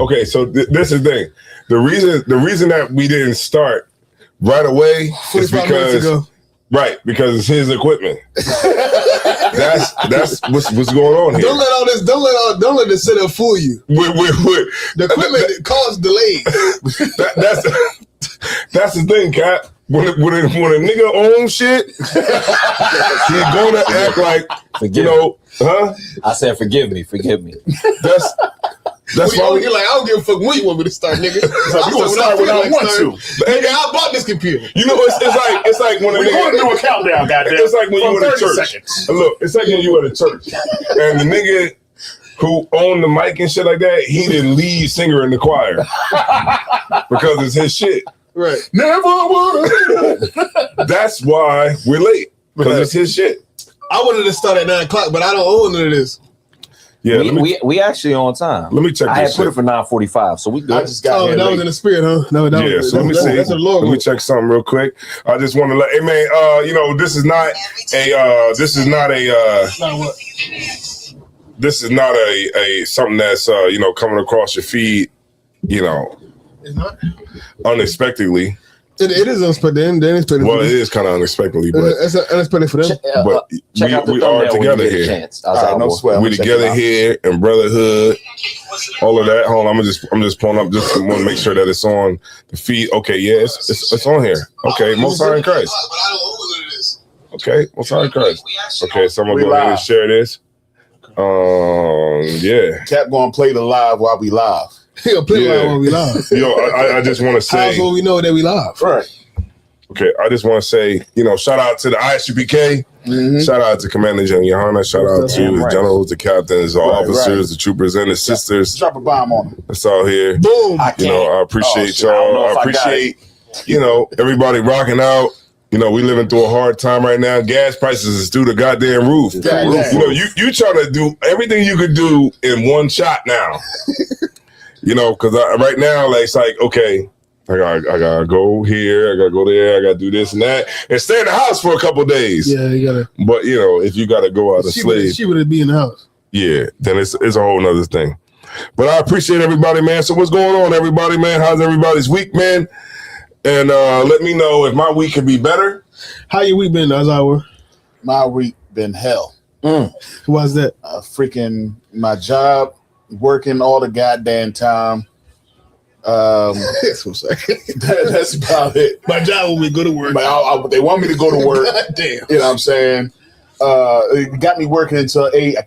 Okay, so this is the thing. The reason that we didn't start right away is because because it's his equipment. that's what's going on here. Don't let this setup fool you. The equipment caused delays. That's the thing, Cat. When a nigga owns shit, he's gonna act like I said, forgive me. That's why you're like, I don't give a fuck when you want me to start, nigga. I'm gonna start when I want to. Nigga, I bought this computer. You know, it's like when we're going to do a countdown, goddamn. It's like when you at a church. Seconds. Look, it's like when you at a church, and the nigga who owned the mic and shit like that, he the lead singer in the choir because it's his shit. Right. Never would. That's why we're late because it's his shit. I wanted to start at 9 o'clock, but I don't own none of this. Yeah, we actually on time. Let me check. I had put it for 9:45, so we good. I just got that was in the spirit, huh? No, that was, so let me see. Let me check something real quick. I just want to let, hey man, this is not a something that's coming across your feed, It's not unexpectedly. It is unexpected. Well, it is kind of unexpectedly, but it's unexpected for them. But we are together here. We together here in brotherhood. All of that. Hold on, I'm just pulling up. Just want to make sure that it's on the feed. Okay, yeah, it's on here. Okay, Most High in Christ. Okay, Most High in Christ. Okay, so I'm gonna go ahead and share this. Yeah. Cap gonna play the live while we live. He'll play live while we live. I just want to say. How will we know that we live? Right. Okay, I just want to say, shout out to the ISUPK. Mm-hmm. Shout out to Commander Johanna. Shout out to the generals, the captains, the officers, the troopers, and the sisters. Drop a bomb on them. That's all here. Boom. I appreciate y'all. I appreciate, everybody rocking out. We living through a hard time right now. Gas prices is through the goddamn roof. You trying to do everything you could do in one shot now. Because right now, it's like, okay, I gotta go here, I gotta go there, I gotta do this and that, and stay in the house for a couple of days. Yeah, you gotta. But if you gotta go out and slave, she would be in the house. Yeah, then it's a whole nother thing. But I appreciate everybody, man. So what's going on, everybody, man? How's everybody's week, man? And let me know if my week could be better. How your week been, Azawa? My week been hell. Why's that? Freaking my job, working all the goddamn time. That's about it. My job when we go to work. They want me to go to work. Damn. You know what I'm saying? It got me working until 8. I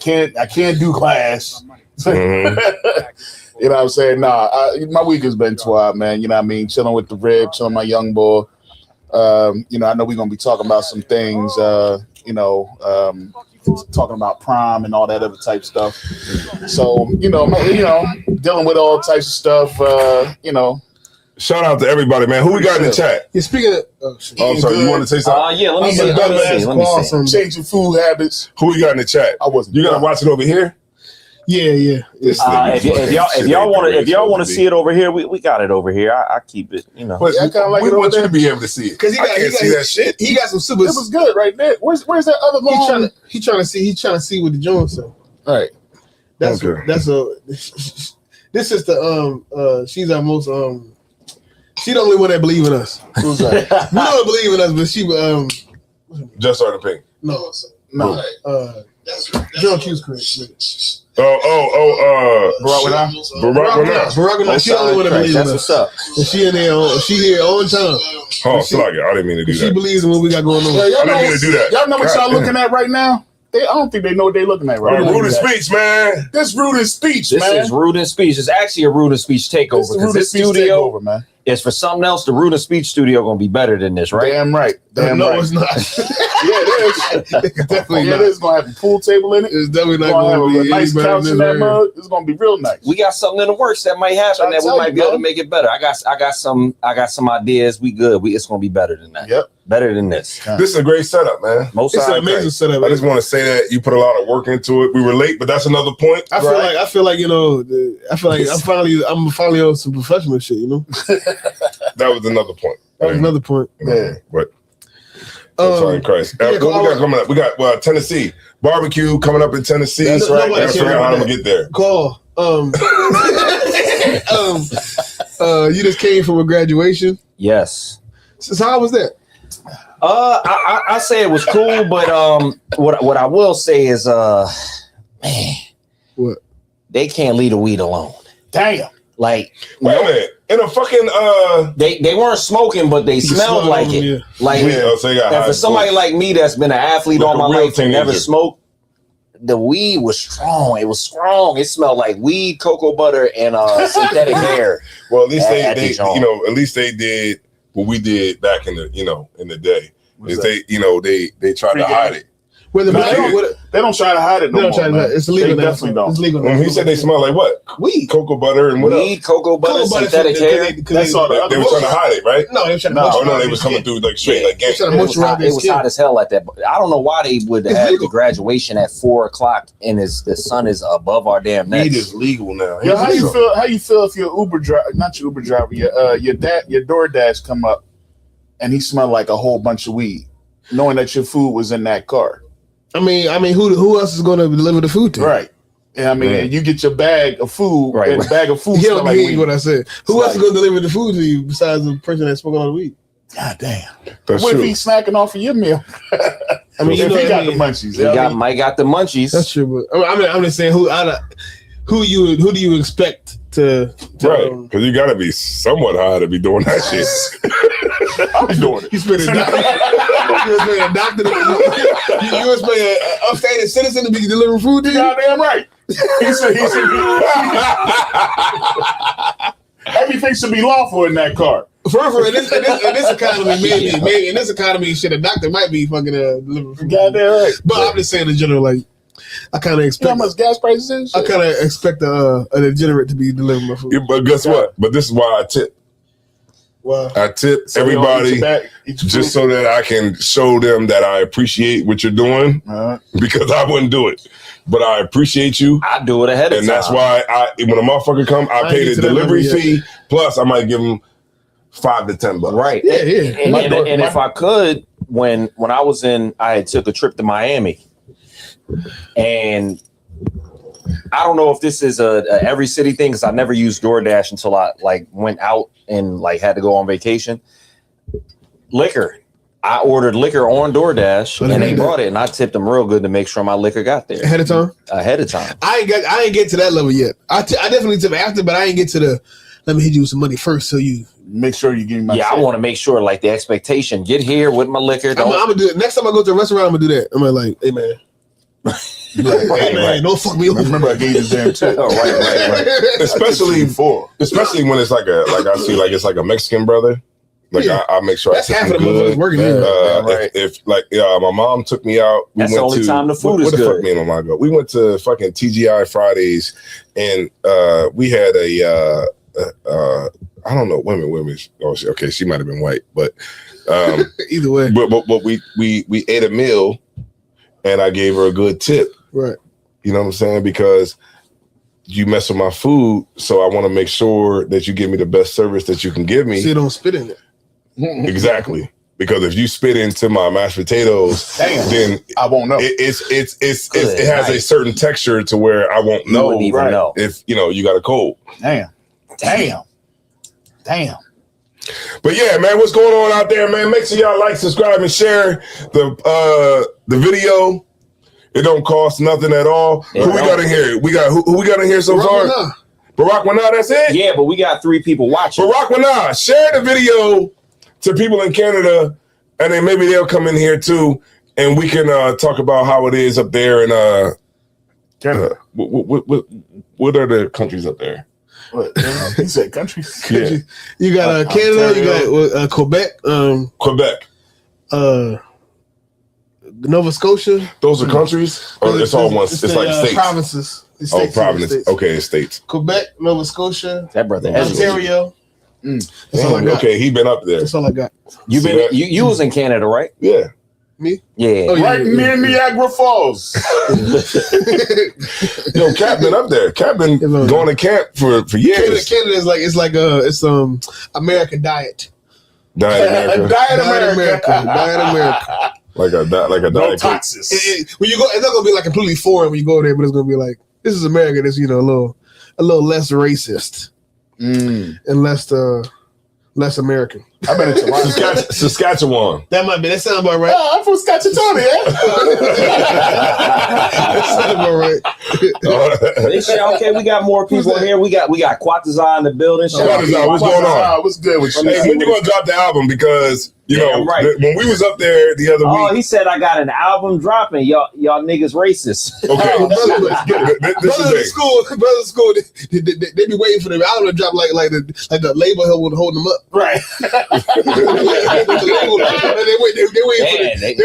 can't do class. Mm-hmm. You know what I'm saying? My week has been wild, man. You know what I mean? Chilling with the rib, chilling with my young boy. I know we're gonna be talking about some things. Talking about prom and all that other type stuff. So dealing with all types of stuff. Shout out to everybody, man. Who we got in the chat? You're speaking of. I'm sorry. You want to say something? Yeah. Let me see. Changing food habits. Who we got in the chat? I wasn't. You gotta watch it over here. Yeah. If y'all want to see it over here, we got it over here. I keep it. But I kind of like we want you to be able to see it because he can't see that shit. He got some super. It was good right there. Where's that other long? He's trying to see what the Jones said. All right. This is the she's our most she the only one that believe in us. Who's that? We don't believe in us, but she Just started pink. No. John Q's correct. Barack Wina. She the only one that believes in us. What's up? And she in there. She here on time. Oh, sorry, I didn't mean to do that. She believes in what we got going on. Yeah, I didn't mean to do that. Y'all know what y'all looking at right now? I don't think they know what they're looking at right now. Rude in speech, man. This rude in speech, This man. is rude in speech. It's actually a rude in speech takeover because this studio takeover, man. is for something else. The rude in speech studio gonna be better than this, right? Damn right. No, it's not. Yeah, it is. Definitely not. It is gonna have a pool table in it. It's definitely not going to be a nice couch in that mug. It's gonna be real nice. We got something in the works that might happen that we might be able to make it better. I got some ideas. We good. It's gonna be better than that. Yep. Better than this. This is a great setup, man. Most it's an amazing setup. I just want to say that you put a lot of work into it. We were late, but that's another point. I feel like I'm finally on some professional shit. That was another point. That was another point. Yeah, but. Sorry, Christ. What we got coming up? We got Tennessee barbecue coming up in Tennessee. That's right. I forgot how I'm gonna get there. Call. You just came from a graduation. Yes. So how was that? I say it was cool, but what I will say is, man, What? they can't leave the weed alone. Damn. Like, Wait a minute. In a fucking they weren't smoking, but they smelled smell like them, it. yeah. Like, so they got and high for somebody voice. like me that's been an athlete Like all a my real life and never teenager. smoked, the weed was strong. It was strong. It smelled like weed, cocoa butter, and synthetic hair. Well, at least at they the joint. at least they did what we did back in the in the day. What's Is that? they tried to Free hide game. it. Whether No, they don't try to hide it. They don't try to. man. It's illegal They now. definitely don't. It's legal. When he said they smell like what? weed. Cocoa butter and what Weed, cocoa butter, Cocoa butter, synthetic hair. That's all the They were trying to hide it, right? No, they were trying to. No, Oh no, moisturize they their was coming skin. through like straight like They gangster. trying to It was, moisturize hot, their it was skin. hot as hell at that. I don't know why they would It's have legal. the graduation at 4:00 and the sun is above our damn necks. Weed is legal now. Yo, how you feel if your Uber driver, not your Uber driver, your DoorDash come up and he smelled like a whole bunch of weed, knowing that your food was in that car? I mean, who else is going to deliver the food to? you? Right. And I mean, Yeah. you get your bag of food, Right, and right. the bag of food He smell don't like hear weed. what I said. Who It's else is going to deliver the food to you besides the person that's smoking all the weed? God damn. That's What true. if he's snacking off of your meal? I mean, if you know, he got the I mean, munchies. He you know what I got mean? Mike got the munchies. that's true. But I'm just saying who do you expect to Right, because you got to be somewhat high to be doing that shit. I'm doing it. You expect a doctor? You expect an upstanding citizen to be delivering food to you? Goddamn right. He said everything should be lawful in that car. First of all, in this economy, maybe in this economy, shit, a doctor might be fucking delivering food. Goddamn right. But I'm just saying in general, like I kind of You know how expect. much gas prices is? I kind of expect a degenerate to be delivering my food. Yeah, but guess what? But this is why I tip. Wow. I tip So you don't everybody eat your just food? so that I can show them that I appreciate what you're doing because I wouldn't do it. But I appreciate you. I do it ahead of And time. that's why when a motherfucker come, I I pay ain't the get to that delivery level yet. fee. Plus, I might give them $5 to $10. Right. Yeah, yeah. And if I could, when I was I had took a trip to Miami, and I don't know if this is a every city thing because I never used DoorDash until I went out and had to go on vacation. Liquor. I ordered liquor on DoorDash and they brought it, and I tipped them real good to make sure my liquor got there Ahead of time. ahead of time. I ain't get to that level yet. I definitely tip after, but I ain't get to the. Let me hit you with some money first, so you. Make sure you give me my Yeah, I want to make sure the expectation. Get here with my liquor. I'm gonna do it. Next time I go to a restaurant, I'm gonna do that. I'm like, hey man, hey man, don't fuck me over. Remember, I gave you the damn tip. Oh, right. Especially when it's like I see it's like a Mexican brother. Like Yeah. I make sure That's I tip half him of the motherfuckers good. working here. Right. If my mom took me out, we That's went the only to, time the food what is the good. fuck me and my mom go? We went to fucking TGI Fridays, and we had a I don't know women. Oh, okay, she might have been white, but Either way, but we ate a meal, and I gave her a good tip. right? You know what I'm saying? Because you mess with my food, so I want to make sure that you give me the best service that you can give me. So you don't spit in it. Exactly. Because if you spit into my mashed potatoes, Damn. then I won't know. it Good has a night. certain texture to where I won't You know wouldn't even know. if you got a cold. Damn. But yeah, man, what's going on out there, man? Make sure y'all like, subscribe, and share the video. It don't cost nothing at all. It Who we don't. got in here? We got who we got in here so far? Nah. Barack Wana, that's it? Yeah, but we got 3 people watching. Barack Wana, share the video to people in Canada, and then maybe they'll come in here too, and we can talk about how it is up there in Canada. what are the countries up there? What? He said countries. Yeah. You got Canada. Ontario. You got Quebec. Quebec. Nova Scotia. Those are countries? Or it's all one? It's the, like states. provinces. It's Oh, states, provinces. states. Okay, it's states. Quebec, Nova Scotia, That brother Ezra. Ontario. That's all I Damn, got. okay, he been up there. That's all I got. You See been that? you was in Canada, right? Yeah. Me? Yeah. Oh, yeah. Right near Niagara Falls. Yo, Cap been up there. Cap been going to camp for years. Canada is like it's American diet. Diet America. Diet Diet America. Diet America. Like a No diet Coke. taxes. When you go, it's not gonna be like completely foreign when you go there, but it's gonna be like this is America. That's a little less racist. and less American. I've been in Toronto. Saskatchewan. That might be. That sounds about right. I'm from Saskatchewan, That sounds about right. They say, okay, we got more people here. We got Quatazar in the building. Shout out to Quatazar, what's going on? What's good with you? Hey, when you gonna drop the album? Because you know, right. when we was up there the other Oh, week. he said I got an album dropping. Y'all niggas racist. Okay, this Brothers in school, they be waiting for the album to drop like the label holding them up. Right. They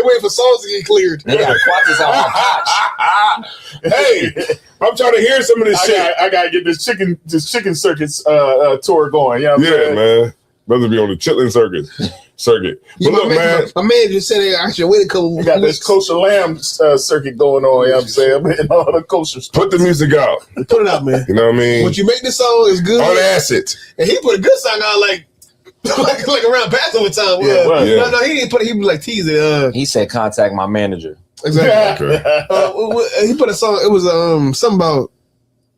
wait for songs to get cleared. They got Quatazar on Koch. Hey, I'm trying to hear some of this shit. I gotta get this chicken circuits tour going. You know what I'm saying? Man. Brothers be on the chitlin circuit. But look, man. My man just said they actually wait a couple. We got this kosher lamb circuit going on. You know what I'm saying? I'm hitting all the kosher stuff. Put the music out. Put it out, man. You know what I mean? What you make this song is good. On acid. And he put a good song out like around Passover time. Yeah, right. No, he didn't put it. He was like teasing. He said contact my manager. Exactly. Okay. He put a song. It was something about.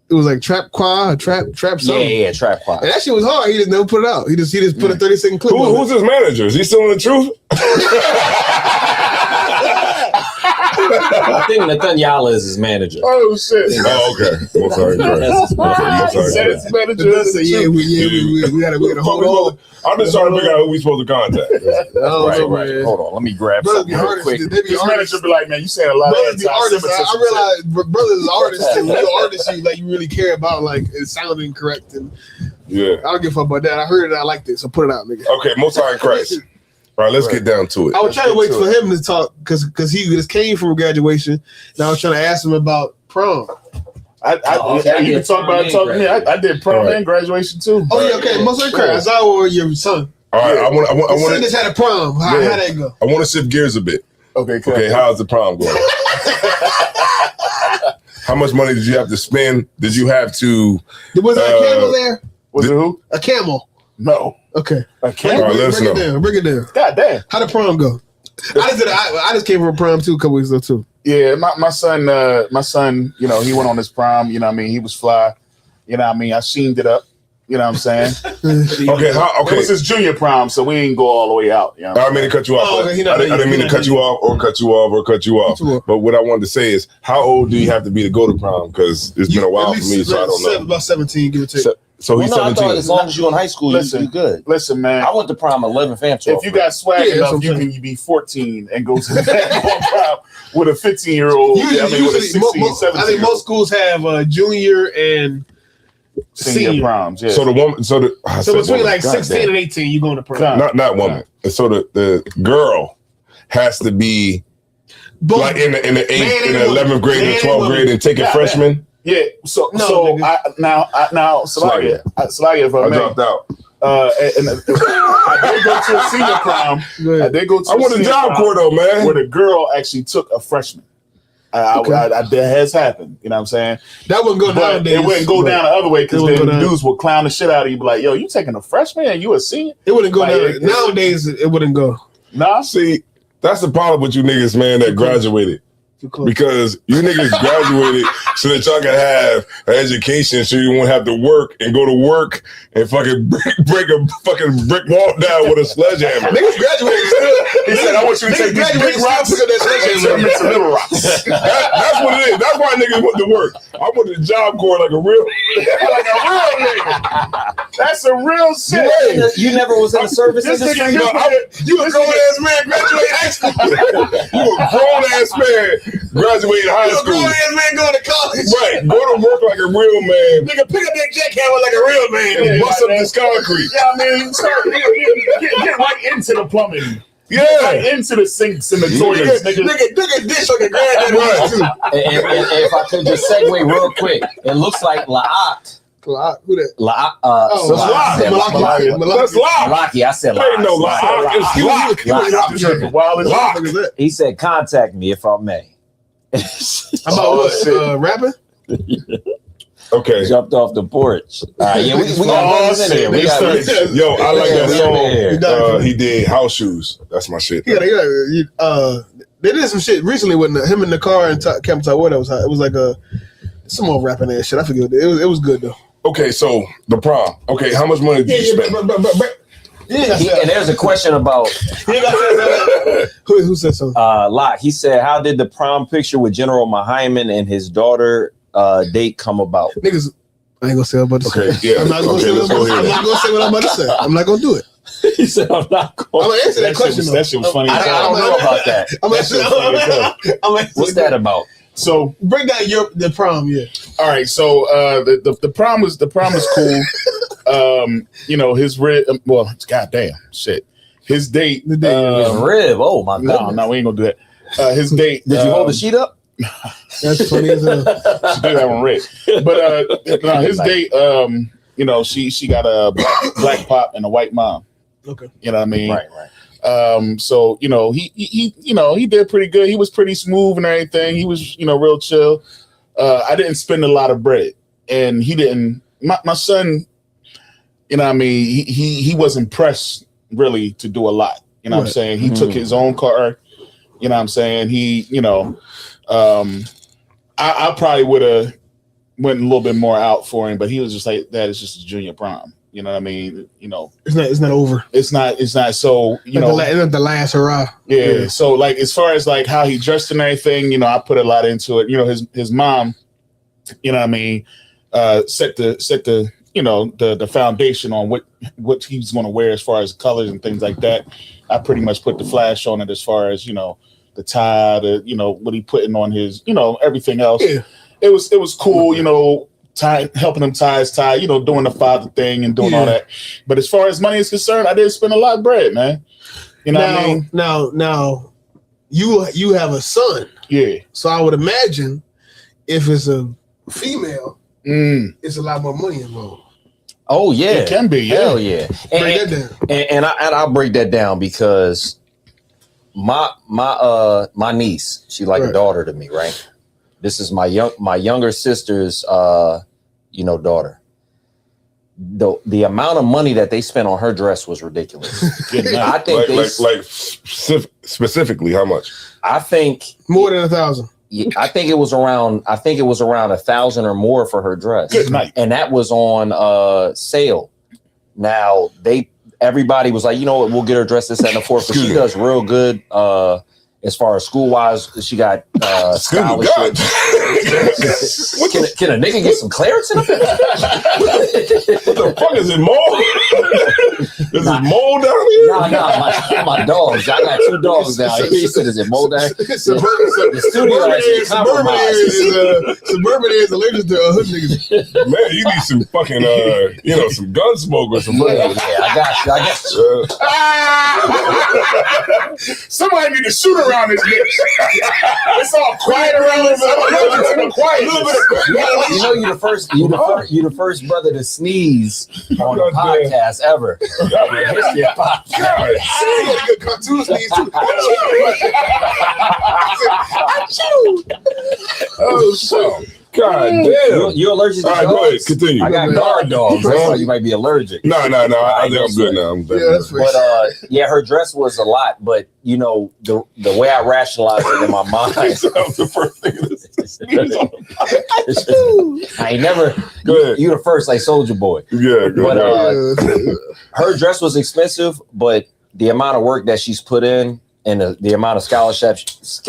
It was like trap something. Yeah, Trap Quad. And that shit was hard. He just never put it out. He just put a 30-second clip. Who's his manager? Is he still in the truth? I think Nathaniel is his manager. Oh shit! Oh, okay. I'm sorry. That's his manager. Yeah, we gotta hold on. I'm just trying to figure out who we supposed to contact. Right. Hold on, let me grab Brothers something be real artists. quick. They be His manager artists. be like, man, you saying a lot Brothers of be artists. I realize brothers is artists. And real artists, you really care about like it sounding correct. And Yeah. I don't give a fuck about that. I heard it. I liked it. So put it out, nigga. Okay, Most High in Christ. All right, let's get down to it. I was trying to wait for him to talk because he just came from graduation, and I was trying to ask him about prom. You can talk about it. Talk to me. I did prom and graduation too. Oh yeah, okay. Most of the crowd. I or your son. All right, I want Son just had a prom. How that go? I want to shift gears a bit. Okay, cool. Okay, how's the prom going? How much money did you have to spend? Did you have to? Was there a camel there? Was it who? A camel. No. Okay. A camel. All right, let us know. Bring it down. God damn. How did prom go? I just came from a prom too a couple weeks ago too. Yeah, my son, you know, he went on his prom, you know what I mean? He was fly. You know what I mean? I sheened it up. You know what I'm saying? Okay, It was his junior prom, so we didn't go all the way out. You know I didn't mean to cut you off. Oh, okay, I didn't mean to cut you off or cut you off. But what I wanted to say is, how old do you have to be to go to prom? Because it's been a while for me, so I don't know. About 17, give or take. So he's I thought 17. as long as you're in high school, you good. Listen, man. I went to prom 11 fam. If you got swag enough, you can be 14 and go to that prom with a 15-year-old. With a 16, 17. I think most schools have junior and senior proms. Yeah. So the woman, so between like 16 and 18, you going to prom. Not woman. And so the girl has to be like in the 8th, in the 11th grade, and 12th grade, and taking freshman. Yeah. So Salagia, if I may. dropped out. And I did go to a senior prom. I did go to. I went to Job Corps though, man. Where the girl actually took a freshman. That has happened. You know what I'm saying? That wouldn't go down. It wouldn't go down the other way because then dudes will clown the shit out of you. Be like, yo, you taking a freshman and you a senior? It wouldn't go down. Nowadays, it wouldn't go. Nah. See, that's the problem with you niggas, man, that graduated. Because you niggas graduated so that y'all can have an education so you won't have to work and go to work and fucking break a fucking brick wall down with a sledgehammer. Niggas graduated still. He said, I want you to take these big rocks and turn them into little rocks. That's what it is. That's why niggas went to work. I went to Job Corps like a real nigga. That's a real shit. You never was in the service industry? You a grown-ass man graduating high school. You a grown-ass man graduating high school. You a grown-ass man going to college. Right. Go to work like a real man. Nigga, pick up that jackhammer like a real man. And bust up this concrete. Yeah, I mean, get right into the plumbing. Yeah. Right into the sinks and the toilets. Nigga dish like a granddaddy. And if I could just segue real quick, it looks like La'at. Who that? La'at. That's Locke. Malaki. I said Ain't no La'at. Locke. He said, contact me if I may. About what? Rapping? Okay. Jumped off the porch. Yeah, we got brothers in here. Yo, I like that song. He did House Shoes. That's my shit. Yeah, they did some shit recently with him in the car and Captain Taiwan. It was like some more rapping ass shit. I forget. It was good though. Okay, so the prom. Okay, how much money did you spend? And there's a question about Who said so? Locke. He said, "How did the prom picture with General Muhammad and his daughter date come about?" Niggas, I ain't gonna say what I'm about to say. Okay, yeah. I'm not gonna Okay, say let's go here. I'm not gonna say what I'm about to say. I'm not gonna do it. He said, "I'm not I'm going." gonna answer that question. That shit was funny. I don't know about that. What's that about? So break down the prom, yeah. all right, so the prom was cool. You know, his well, goddamn shit. His date. His rib. Oh my god. No, we ain't gonna do that. His date. Did you hold the sheet up? That's funny as hell. She did that one red. But no, his date. You know, she got a black pop and a white mom. Okay. You know what I mean? Right. So you know, he he did pretty good. He was pretty smooth and everything. He was, you know, real chill. I didn't spend a lot of bread, and he didn't. My son, you know what I mean, he wasn't pressed really to do a lot. You know what I'm saying? He took his own car. You know what I'm saying? He, you know, I probably would have went a little bit more out for him, but he was just like, that is just a junior prom. You know what I mean? You know, It's not over. it's not so, you know, it's not the last hurrah. yeah. So like, as far as like how he dressed and everything, you know, I put a lot into it. You know, his mom, you know what I mean, set the you know, the foundation on what he's going to wear as far as colors and things like that. I pretty much put the flash on it as far as, you know, the tie, you know, what he putting on his, you know, everything else. Yeah. It was cool, you know, helping him tie his tie, you know, doing the father thing and doing all that. But as far as money is concerned, I didn't spend a lot of bread, man. You know what I mean? Now, you have a son, Yeah. so I would imagine if it's a female, it's a lot more money involved. Oh yeah, It can be, yeah. Hell yeah. Break that down. And I'll break that down because my niece, she like a daughter to me, right? This is my younger sister's you know, daughter. The amount of money that they spent on her dress was ridiculous. I think specifically how much? I think More than 1,000. I think it was around 1,000 or more for her dress. Good night. And that was on sale. Now everybody was like, you know what, we'll get her dressed this, that, and the fourth. But she does real good as far as school wise. She got scholarships. Can a nigga get some clearance in it? What the fuck is it, mold? Is it mold down here? Nah, my dogs. I got 2 dogs down here. He said, is it mold down here? The studio actually compromised. Suburban is allergic to hood niggas. Man, you need some fucking you know, some gun smoke or some Yeah, I got you. Somebody need to shoot around this bitch. It's all quiet around this. Quiet. You know, you the first brother to sneeze on a podcast ever. Oh, so. God damn. You allergic to dogs? All right, go ahead. Continue. I got guard dogs. That's why you might be allergic. No. I think I'm good now. I'm good. But yeah, her dress was a lot. But you know, the way I rationalized it in my mind. That was the first thing. I ain't never. Go ahead. You the first, like Soldier Boy. Yeah, But her dress was expensive, but the amount of work that she's put in and the amount of scholarships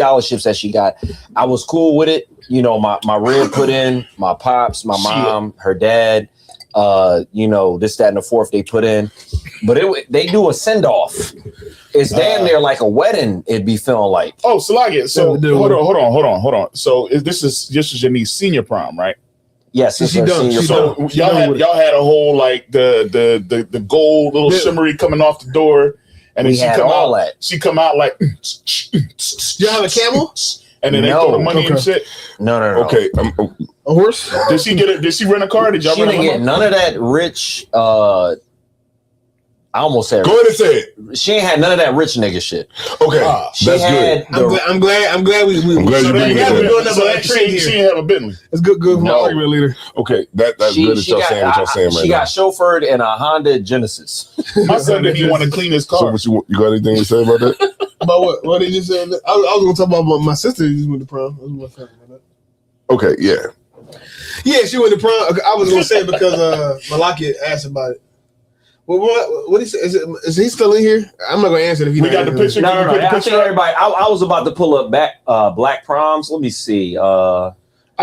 that she got, I was cool with it. You know, my rib put in, my pops, my mom, her dad, you know, this, that, and the fourth they put in. But they do a send off. It's damn near like a wedding. It'd be feeling like. Oh, Salagia. So hold on. So this is your niece's senior prom, right? Yes, she done. So y'all had a whole like the gold little shimmery coming off the door, and then she come out like. You have a camel? And then they throw the money and shit. No. Okay. A horse? Did she get it? Did she rent a car? Did y'all She rent didn't a get none of that rich. I almost said. Go ahead and say it. She ain't had none of that rich nigga shit. Okay, She that's had good. I'm glad we. I'm glad you bringing it up. She didn't have a Bentley. It's good for my argument leader. Okay, that's good that y'all saying what y'all saying right now. She got chauffeured in a Honda Genesis. My son didn't even want to clean his car. So what you got anything to say about that? About what? What did you say? I was going to talk about my sister who went to prom. I was going to talk about that. Okay, yeah. Yeah, she went to prom. I was gonna say it because Malaki asked about it. Well, what he said? Is he still in here? I'm not gonna answer it if you. We got the picture. No. I Picture think everybody. I was about to pull up Black Proms. Let me see. I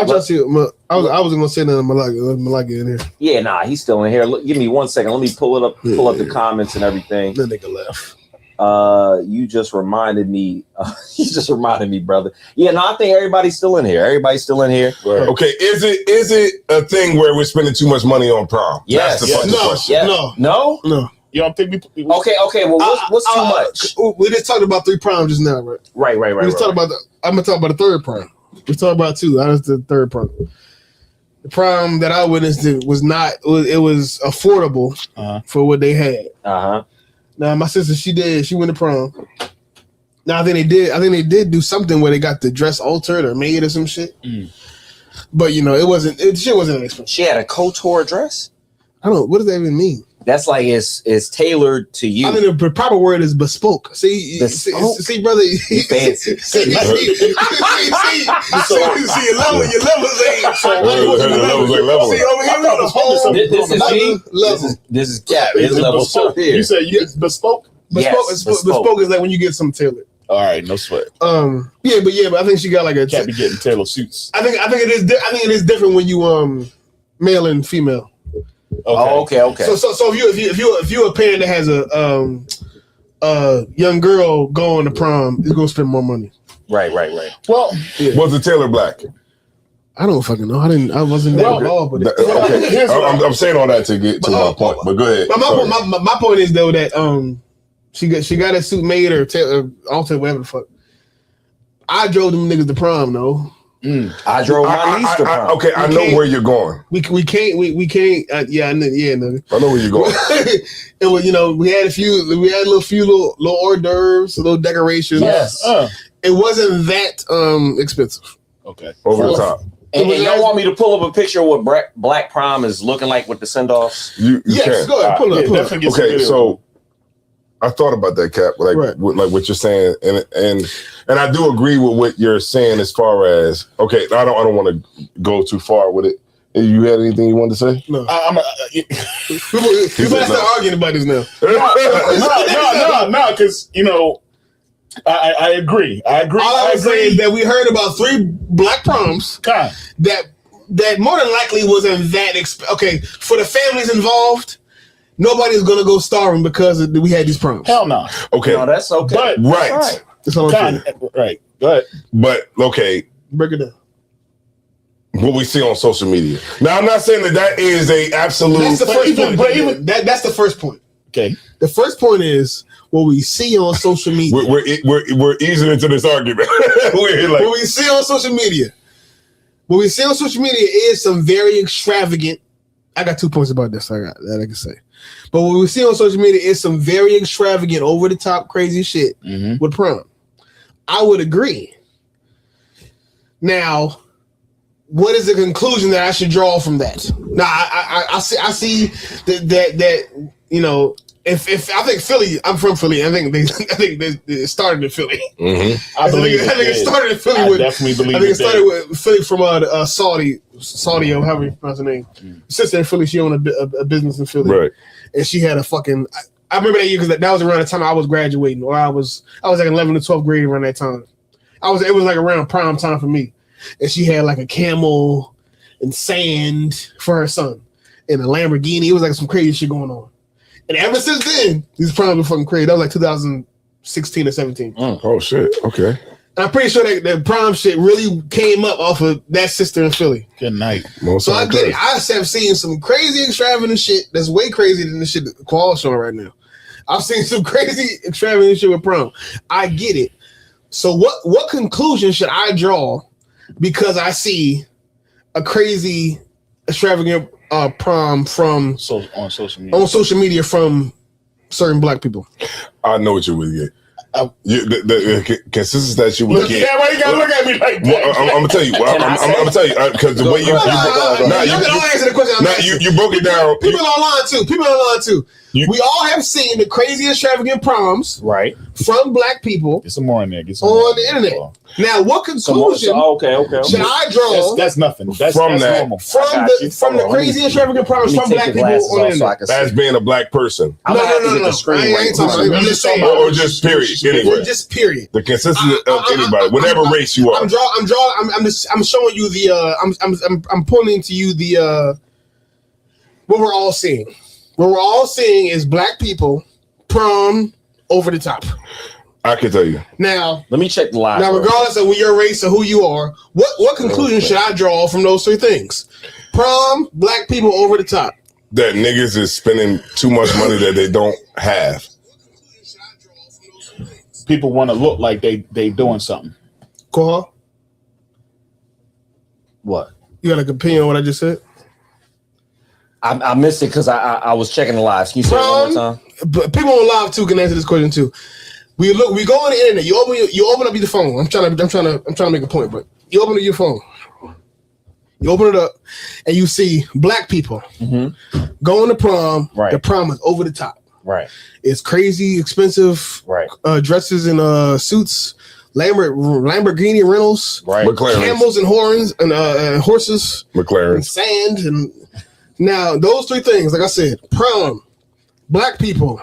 just see. I was gonna say that Malaki in here. Yeah, nah, he's still in here. Look, give me 1 second. Let me pull up the comments and everything. That nigga left. You just reminded me. Brother. Yeah, no, I think everybody's still in here. Everybody's still in here. Right. Okay, is it a thing where we're spending too much money on prom? Yes. That's the fucking question. Yeah. No. You don't think we Okay. Well, what's too much? We just talked about 3 proms just now, right? Right. We just talked about I'm gonna talk about the 3rd prom. We talked about 2. That was the 3rd prom. The prom that I witnessed was not. It was affordable for what they had. Now my sister, she went to prom. Now I think they did do something where they got the dress altered or made or some shit. But shit wasn't expensive. She had a couture dress. I don't know, what does that even mean? That's like it's tailored to you. I think the proper word is bespoke. See, brother. You fancy. See, your levels ain't. See, over here, This is Cap. His level so here. You said bespoke? Bespoke is like when you get some tailored. All right, no sweat. But I think she got like a. Can't be getting tailored suits. I think it is different when you male and female. Okay. So if you're a parent that has a young girl going to prom, you're gonna spend more money. Right. Well, Was the tailor black? I don't fucking know. I wasn't there at all. But Okay, I'm saying all that to get to my point. But go ahead. My point is though that she got a suit made or altered, whatever the fuck. I drove them niggas to prom though. I drove my niece to prom. Okay, I know where you're going. We can't. No. I know where you're going. It was, we had a few little hors d'oeuvres, little decorations. Yes. It wasn't that expensive. Okay. Over the top. And y'all want me to pull up a picture of what Black Prom is looking like with the send-offs? You Yes, can. go ahead. Pull up. Okay, so I thought about that, Cap, with what you're saying, and I do agree with what you're saying as far as I don't want to go too far with it. You had anything you wanted to say? No. We better start arguing about this now. No, because I agree. All I was saying is that we heard about 3 black proms that more than likely wasn't that okay for the families involved. Nobody's gonna go starving because we had these proms. Hell no. Okay, No, that's okay. But right. That's all I'm saying. Right. Go ahead. But okay, Break it down. what we see on social media. Now, I'm not saying that is a absolute. That's the first point. That's the first point. Okay. The first point is what we see on social media. We're easing into this argument. What we see on social media. What we see on social media is some very extravagant. I got 2 points about this. I can say. But what we see on social media is some very extravagant, over the top, crazy shit with prom. I would agree. Now, what is the conclusion that I should draw from that? Now, I see that if I think Philly, I'm from Philly. I think they started in Philly. Mm-hmm. I believe it started in Philly. I definitely believe I think it started with Philly from Saudi, or however you pronounce her name. Sister in Philly, she owned a business in Philly, Right. and she had a fucking. I remember that year because that was around the time I was graduating, or I was like 11th or 12th grade around that time. It was like around prime time for me, and she had like a camel and sand for her son, and a Lamborghini. It was like some crazy shit going on. And ever since then, these proms were fucking crazy. That was like 2016 or 17. Oh shit! Okay. And I'm pretty sure that prom shit really came up off of that sister in Philly. Good night. So I get it. I have seen some crazy extravagant shit that's way crazier than the shit that Qual's showing right now. I've seen some crazy extravagant shit with prom. I get it. So what conclusion should I draw because I see a crazy extravagant prom from on social media from certain black people? I know what you would get. The consistency that you would get. Yeah, why you gotta look at me like that? Well, I'm gonna tell you. I'm gonna tell you because the way you answer the question. you broke it down. People online too. We all have seen the crazy extravagant proms Right. from black people Get some more in there. Get some on more the in there. internet. Now, what conclusion Okay. should I draw That's nothing. That's From that. normal. from I got the you. from the Hold on, crazy extravagant proms from black people on the internet? As being a black person, I'm No, gonna have to no, get no. the screen I ain't right. talking about- I'm just saying. or just period, anyway. Just period. The consistency of anybody, whatever race you are. I'm showing you the I'm pointing to you the what we're all seeing. What we're all seeing is black people prom over the top. I can tell you. Now, Let me check the live. now, regardless of your race or who you are, what conclusion should I draw from those three things? Prom, black people over the top. That niggas is spending too much money that they don't have. People want to look like they doing something. Kohar, What? you got a opinion on what I just said? I missed it because I was checking the lives. Can you say it one more time? But people on live too can answer this question too. We go on the internet. You open up your phone. I'm trying to make a point, but you open up your phone. You open it up, and you see black people going to prom. Right. The prom is over the top. Right. It's crazy expensive. Right. Dresses and suits, Lamborghini rentals, Right. McLaren, camels and horns and horses and McLaren. sand and now those three things. Like I said, prom, black people,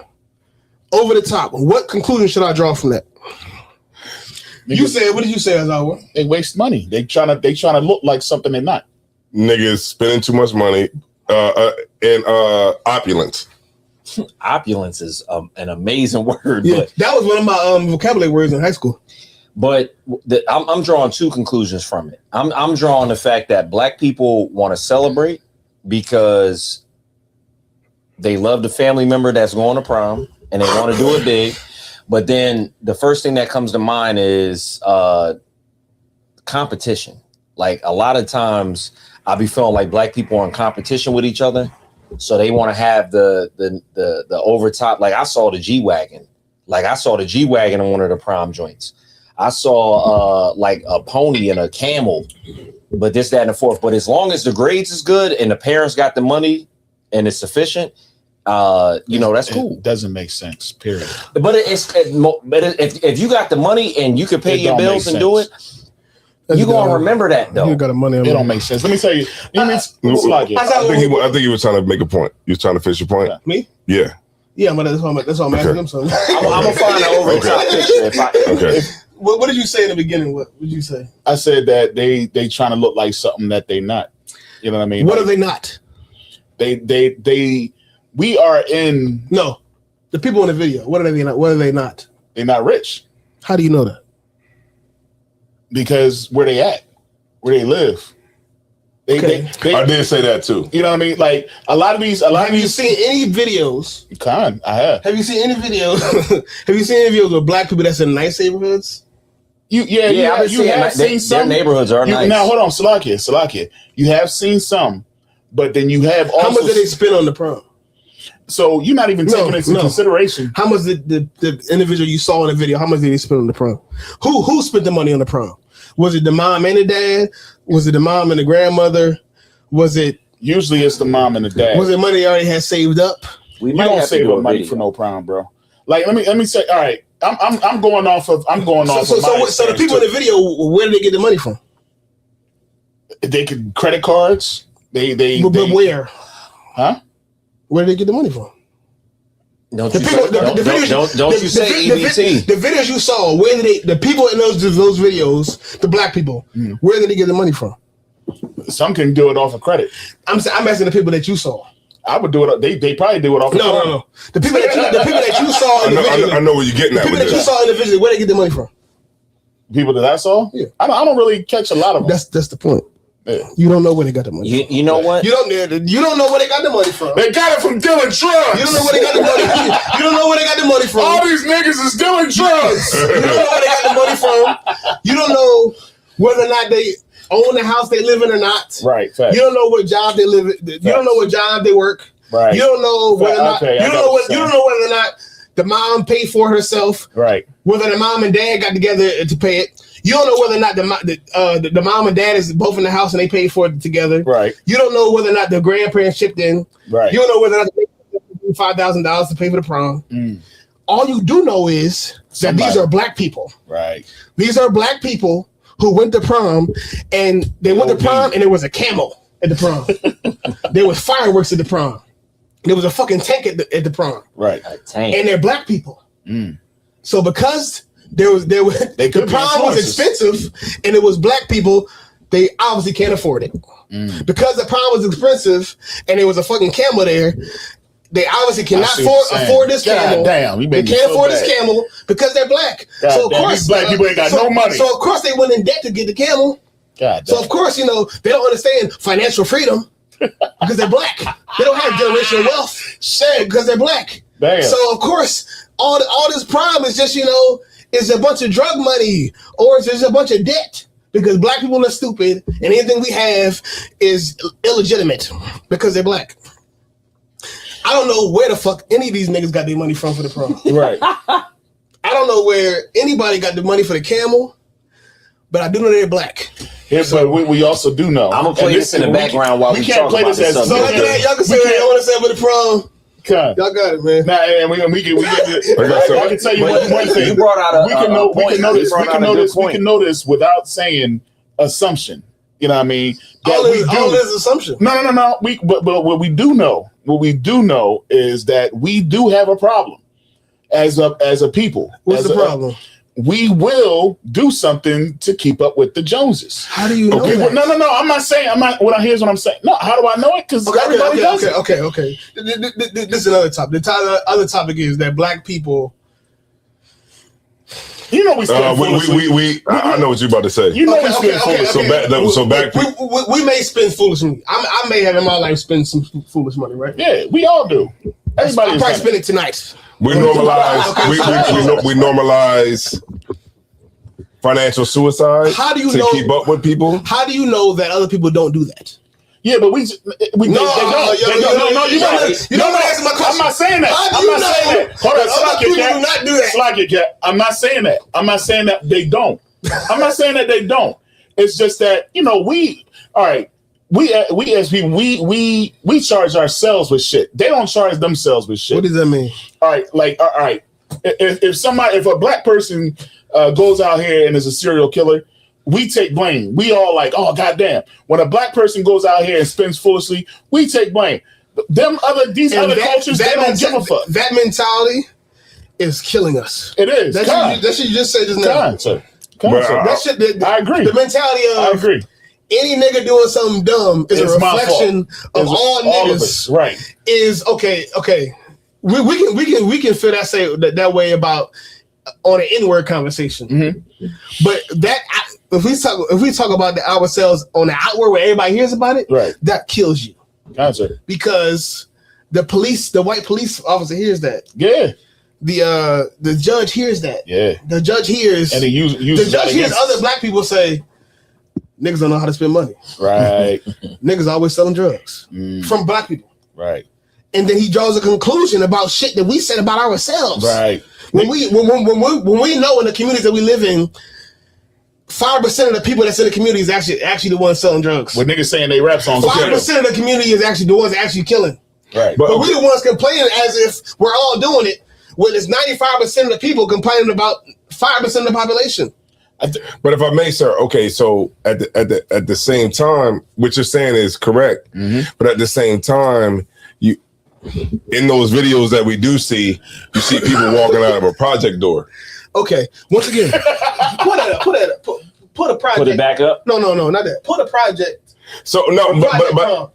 over the top. What conclusion should I draw from that? You said, what did you say, Azawa? They waste money. They trying to look like something they're not. Niggas spending too much money and opulence. Opulence is an amazing word, Yeah, but that was one of my vocabulary words in high school. I'm drawing two conclusions from it. I'm drawing the fact that black people want to celebrate because they love the family member that's going to prom and they want to do it big. But then the first thing that comes to mind is competition. Like a lot of times I be feeling like black people are in competition with each other. So they want to have the overtop. Like I saw the G-Wagon. Like I saw the G-Wagon in one of the prom joints. I saw like a pony and a camel, but this, that, and the fourth. But as long as the grades is good and the parents got the money and it's sufficient, that's cool. It doesn't make sense. Period. But if you got the money and you can pay It your don't bills make and do it, That's you gonna dumb. remember that though. You got a money. It don't make sense. Let me tell you. I think he was trying to make a point. You was trying to finish your point. Me? Yeah. Yeah, but that's why I'm asking him something. I'm gonna find an over the top picture. Okay. What did you say in the beginning? What did you say? I said that they trying to look like something that they not. You know what I mean? What are they not? We are in. No, the people in the video. What are they not? What are they not? They're not rich How do you know that? because where they at, where they live. Okay. I did say that too. You know what I mean? Like a lot of these. Have you seen any videos? I have. Have you seen any videos? Have you seen any videos with black people that's in nice neighborhoods? I've been seeing have seen their some neighborhoods are nice. Now hold on, Salakia. You have seen some, but then you have also. How much did they spend on the prom? So you're not even taking into consideration. How much did the individual you saw in the video? How much did he spend on the prom? Who spent the money on the prom? Was it the mom and the dad? Was it the mom and the grandmother? Was it? Usually it's the mom and the dad. Was it money they already had saved up? We You might don't have to save do up a money video. for no prom, bro. Like let me say. All right, I'm going off of. So the people in the video, where did they get the money from? They could credit cards. They But where? Huh? Where did they get the money from? Don't The you people, say, don't you say EBT? The videos you saw, where did they? The people in those videos, the black people, where did they get the money from? Some can do it off of credit. I'm asking the people that you saw. I would do it. They probably do it off. No. The people that you saw in the video. I know where you're getting The at people with that you this. saw in the video, where they get the money from? People that I saw. Yeah. I don't really catch a lot of them. That's the point. Yeah. You don't know where they got the money. You know what? You don't know where they got the money from. They got it from dealing drugs. You don't know where they got the money. You don't know where they got the money from. All these niggas is dealing drugs. You don't know where they got the money from. You don't know whether or not they own the house they live in or not. Right. Fact. You don't know what job they live in. You don't know what job they work. Right. You don't know whether or not. Okay, You don't know whether or not the mom paid for herself. Right. Whether the mom and dad got together to pay it. You don't know whether or not the mom and dad is both in the house and they paid for it together. Right. You don't know whether or not the grandparents chipped in. Right. You don't know whether or not $5,000 to pay for the prom. All you do know is that these are black people. Right. These are black people who went to prom, and they went to prom, and there was a camel at the prom. There was fireworks at the prom. There was a fucking tank at the prom. Right. A tank. And they're black people. So because the prom was expensive and it was black people, they obviously can't afford it. Because the prom was expensive and there was a fucking camel there, they obviously cannot afford this camel. Damn, they can't afford this camel because they're black. So of course, these black people ain't got no money. So of course they went in debt to get the camel. So of course, they don't understand financial freedom because they're black. They don't have generational wealth because they're black. Damn. So of course, all this prom is just is a bunch of drug money or it's just a bunch of debt because black people are stupid and anything we have is illegitimate because they're black. I don't know where the fuck any of these niggas got their money from for the prom. Right. I don't know where anybody got the money for the camel, but I do know they're black. Yeah, but we also do know. I'm gonna play this in the background while we can't talk play about this this. as So y'all can say I want to say for the prom. Y'all got it, man. Nah, and we can I can tell you one thing. You brought out we can know this without saying assumption. You know what I mean? All this assumption. No. But what we do know is that we do have a problem as a people. What's the problem? We will do something to keep up with the Joneses. How do you know that? Well, no. I'm not saying. Here's what I'm saying. No, how do I know it? Because everybody does it. Okay. This is another topic. The other topic is that black people. We spend I know what you're about to say. we spend foolish. So back. We may spend foolish money. I may have in my life spend some foolish money, right? Yeah, we all do. Everybody. I'll probably spend it tonight. We normalize. We normalize financial suicide. How do you to know, keep up with people? How do you know that other people don't do that? Yeah, but they don't. You don't answer my question. I'm not saying that. Hold on, people do not do that. I'm not saying that. I'm not saying that they don't. I'm not saying that they don't. It's just that we as people we charge ourselves with shit. They don't charge themselves with shit. What does that mean? All right. If a black person goes out here and is a serial killer, we take blame. We all like, oh goddamn. When a black person goes out here and spends foolishly, we take blame. These other cultures, they don't give a fuck. That mentality is killing us. It is. That shit you just said just now. I agree. The mentality of I agree. Any nigga doing something dumb is a reflection of all niggas. Right. Is okay. We can feel that way about on an N-word conversation. Mm-hmm. But if we talk about ourselves on the outward where everybody hears about it, right, that kills you. Gotcha. Because the white police officer hears that. Yeah. The judge hears that. Yeah. The judge hears and the judge hears other black people say, niggas don't know how to spend money. Right. Niggas always selling drugs from black people. Right. And then he draws a conclusion about shit that we said about ourselves. Right. When we know in the communities that we live in, 5% of the people that's in the community is actually the ones selling drugs. When niggas saying they rap songs, 5% of the community is actually the ones actually killing. Right. But we the ones complaining as if we're all doing it, when it's 95% of the people complaining about 5% of the population. But if I may, sir, okay, so at the same time, what you're saying is correct. Mm-hmm. But at the same time, in those videos that we do see, you see people walking out of a project door. Okay, once again, put a project. Put it back up. No, not that. Put a project. So no, but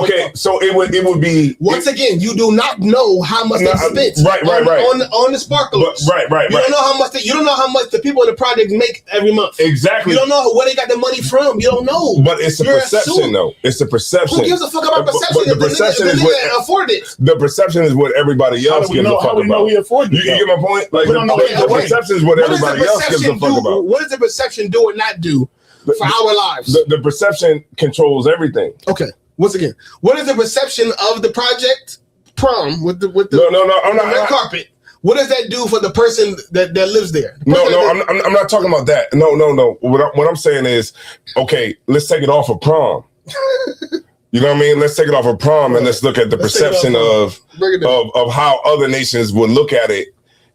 okay. So it would be once again. You do not know how much they spent. Right. On the sparklers. Right. You don't know how much. You don't know how much the people in the project make every month. Exactly. You don't know where they got the money from. You don't know. But it's a perception, though. It's a perception. Who gives a fuck about perception? But the perception is what afford it. The perception is what everybody else gives a fuck about. How do we know we afford it? You get my point? Like we don't know the perception is what everybody else gives a fuck about. What does the perception do or not do for our lives? The perception controls everything. Okay. Once again, what is the perception of the project prom with the red carpet? What does that do for the person that lives there? I'm not talking about that. No. What I'm saying is, okay, let's take it off of prom. You know what I mean? Let's take it off of prom and let's look at the perception of how other nations would look at it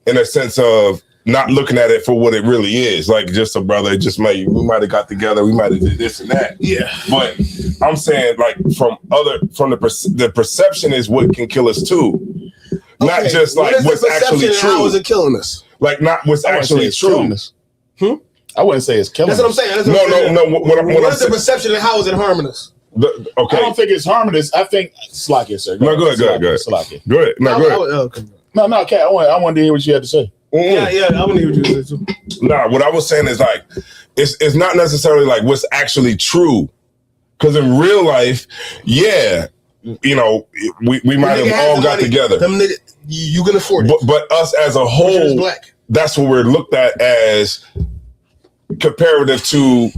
in a sense of not looking at it for what it really is. Like just a brother, we might have got together, we might have did this and that. Yeah. But I'm saying like from the perception is what can kill us too. Not just like what's actually true. How is it killing us? Like not what's actually true. I wouldn't say it's killing us. That's what I'm saying. No. What is the perception and how is it harming us? Okay. I don't think it's harming us. I think Slakia, sir. Go ahead. Go ahead. No, go ahead. No, Kat, I wanted to hear what you had to say. Yeah, I want to hear what you say too. Nah, what I was saying is like, it's not necessarily like what's actually true. Because in real life, yeah, you know, we might have all got together. Them nigga, you can afford it. But us as a whole, black. That's what we're looked at as comparative to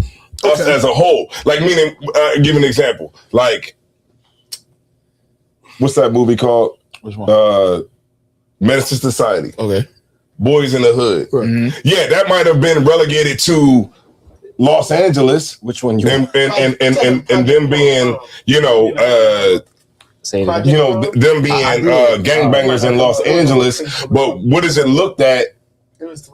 us as a whole. Like, meaning, give an example. Like, what's that movie called? Which one? Menace to Society. Okay. Boys in the Hood. Right. Mm-hmm. Yeah, that might have been relegated to Los Angeles. Which one? And them being, you know, them being gangbangers in Los Angeles. But what is it looked at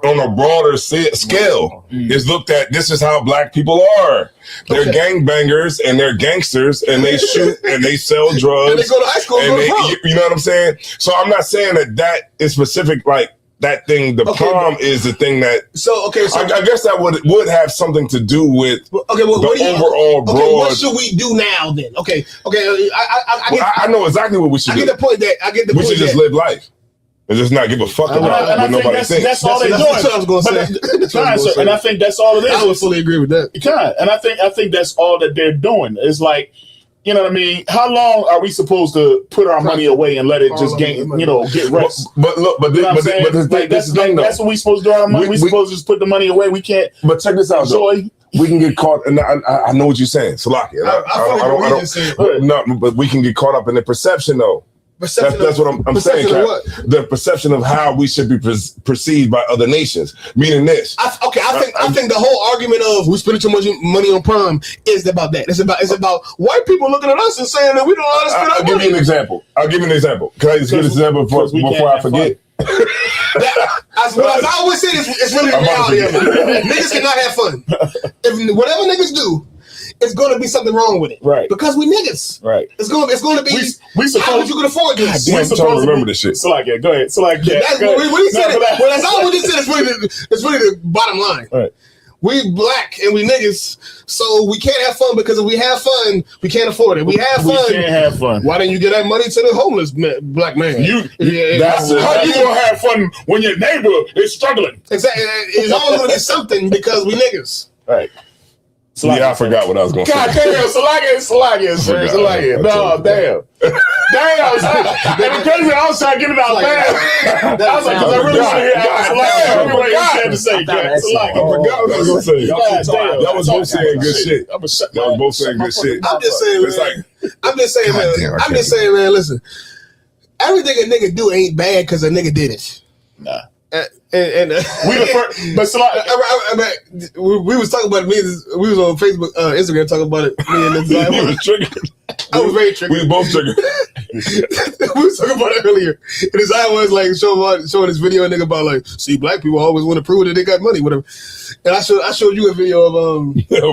on a broader scale? Is looked at, this is how black people are. They're gangbangers and they're gangsters and they shoot and they sell drugs. And they go to high school. You know what I'm saying? So I'm not saying that is specific, like, that thing, the prom is the thing that. So I guess that would have something to do with the overall broad. Okay, what should we do now then? Okay. I know exactly what we should do. I get the point that we should just live life and just not give a fuck about what nobody thinks. That's all they're doing. That's what I was going to say. And I think that's all it is. I would fully agree with that. And I think that's all that they're doing. It's like, you know what I mean? How long are we supposed to put our money away and let it just get rest? But look, that's what we supposed to do. Our money. We supposed to just put the money away. We can't. But check this out, though. We can get caught, and I know what you're saying, Salakia. I don't. But we can get caught up in the perception, though. That's what I'm saying, Cap. The perception of how we should be perceived by other nations. Meaning this. I think the whole argument of we spending too much money on prom is about that. It's about white people looking at us and saying that we don't know how to spend our money. I'll give you an example. Can I just give an example before I forget? As I always say, it's really the reality of it. Niggas cannot have fun. If whatever niggas do, it's going to be something wrong with it, right? Because we niggas, right? It's going to be. We supposed you can afford this. I'm trying to remember this shit. So like, go ahead. So like, when he said it, that's all we just said. It's really the bottom line. Right. We black and we niggas, so we can't have fun because if we have fun, we can't afford it. We can't have fun. Why didn't you get that money to the homeless black man? How you gonna have fun when your neighbor is struggling? Exactly. It's always gonna be something because we niggas. Right. I forgot what I was going to say. God damn, Salakia. No, damn. And the crazy, I was trying to get it out fast. I was like, because I really want to hear Salakia. Everybody had to say, Salakia. I forgot what I was going to say. Y'all was both saying good shit. Y'all was both saying good shit. I'm just saying, man, listen. Everything a nigga do ain't bad because a nigga did it. Nah. And we the first, but we was talking about we was on Facebook, Instagram talking about it. Me and this guy. was triggered. I was very triggered. We was both triggered. We was talking about it earlier. And his eye was like showing this video and nigga about like, see, black people always want to prove that they got money, whatever. And I showed you a video of a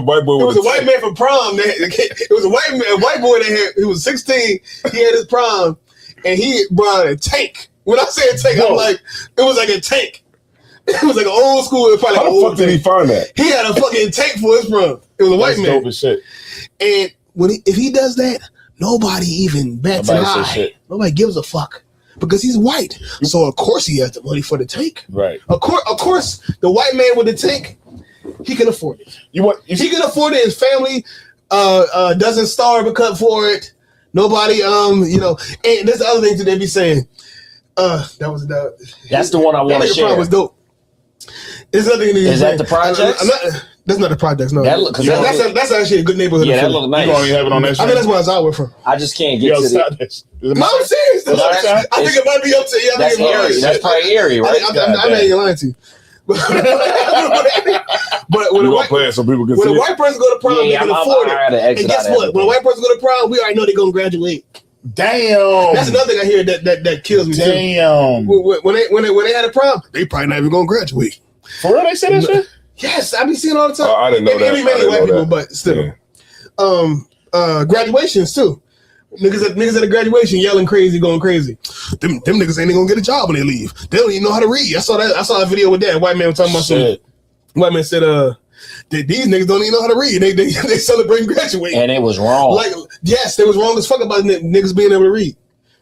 white boy. It was a white man from prom. It was a white boy that he was 16. He had his prom, and he brought a tank. When I say a tank, I'm like, it was like a tank. It was like an old school. Probably how the fuck did he find that? He had a fucking tank for his prom. It was a white man. Dope as shit. And if he does that, nobody even bats an eye. Nobody gives a fuck because he's white. So of course he has the money for the tank. Right. Of course, the white man with the tank, he can afford it. He can afford it. His family doesn't starve because for it. Nobody, And there's the other things that they be saying. That's the one I want to share. Was dope. There's nothing. Is that the projects? That's not the projects. No, that's actually a good neighborhood. Yeah, that looks nice. You don't even have it on that. I think that's where I went from. I just can't get to it. No, I'm serious. I think it might be up to you. That's Erie. That's probably Erie, right? I'm not even lying to you. but when We're a gonna white, play it so people can when see a it. white person go to prom, they can afford it. And guess what? When a white person go to prom, we already know they're gonna graduate. Damn. That's another thing I hear that kills me. Damn. Too. When they had a prom, they probably not even gonna graduate. For real, they say that shit? Yes, I be seeing all the time. I didn't know that. Maybe white people, but still. Yeah. Graduations too. Niggas at a graduation yelling crazy, going crazy. Them niggas ain't gonna get a job when they leave. They don't even know how to read. I saw a video with that white man was talking about Shit. White man said, these niggas don't even know how to read. They celebrate graduating. And it was wrong. Like, yes, they was wrong as fuck about niggas being able to read.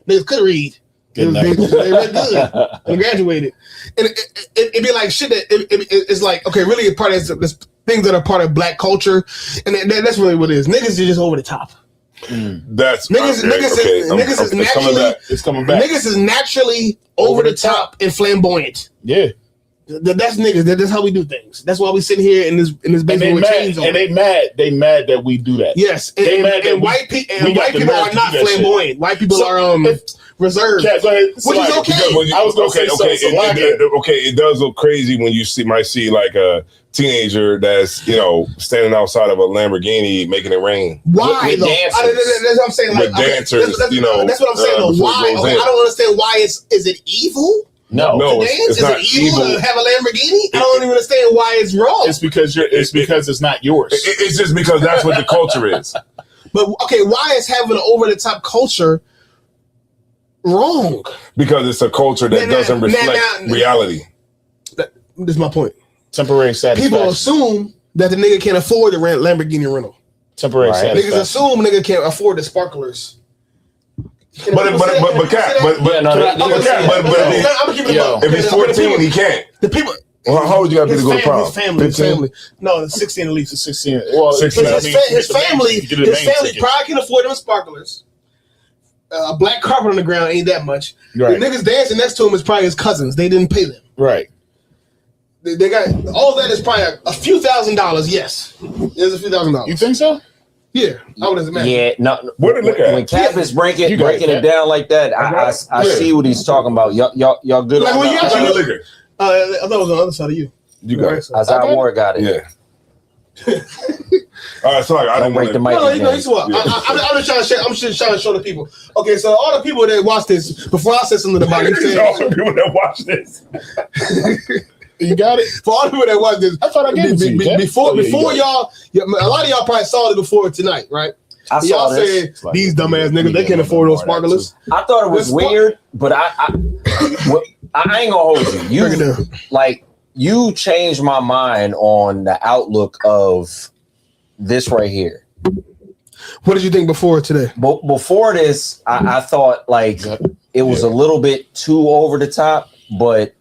Niggas could read. They read good and graduated. And it'd be like shit that it's like, okay, really a part of this things that are part of black culture, and that's really what it is. Niggas are just over the top. That's Niggas is naturally It's coming back. Niggas is naturally over the top and flamboyant. Yeah. That's niggas. That's how we do things. That's why we sit here in this basement with chains on. And they mad that we do that. Yes, and white people are not flamboyant. White people are reserved. Yeah, go ahead. Which is okay. I was going to say it does look crazy when you might see like a teenager that's standing outside of a Lamborghini making it rain. Why with though? dancers. That's what I'm saying. With dancers, that's what I'm saying. Though. Why? Okay, I don't understand why. Is it evil? No, To dance? it's Is not it evil evil. to have a Lamborghini? I don't even understand why it's wrong. It's because it's not yours. It's just because that's what the culture is. But okay, why is having an over the top culture wrong? Because it's a culture that doesn't reflect reality. This is my point. Temporary satisfaction. People assume that the nigga can't afford the Lamborghini rental. Temporary satisfaction. Niggas assume nigga can't afford the sparklers. But Cap, if he's 14, he can't. The people. Well, how old you got to go to prom? His family. No, 16 at least. 16. Well, 16. His family probably can afford them sparklers. A black carpet on the ground ain't that much. Right. The niggas dancing next to him is probably his cousins. They didn't pay them. Right. They got all that is probably a few $1,000s. Yes, there's a few $1,000s. You think so? Yeah, I would imagine. Yeah, no. What did look at? When Cap is breaking it down like that, I see what he's talking about. Y'all good Like on when you that? actually liquor. I thought it was on the other side of you. You got it. Isaiah Ward got it. Yeah. All right, so I didn't break the mic. No, you know what? I'm just trying to share. I'm just trying to show the people. Okay, so all the people that watch this, before I said something about it, all the people that watch this. You got it? for all the people that watch this, I thought I gave it to you, before y'all, a lot of y'all probably saw it before tonight, right? I saw y'all this. said these dumbass niggas they can't afford those sparklers. I thought it was weird, but I ain't gonna hold you. Break it down. You changed my mind on the outlook of this right here. What did you think before today? Before this, I thought it was a little bit too over the top, but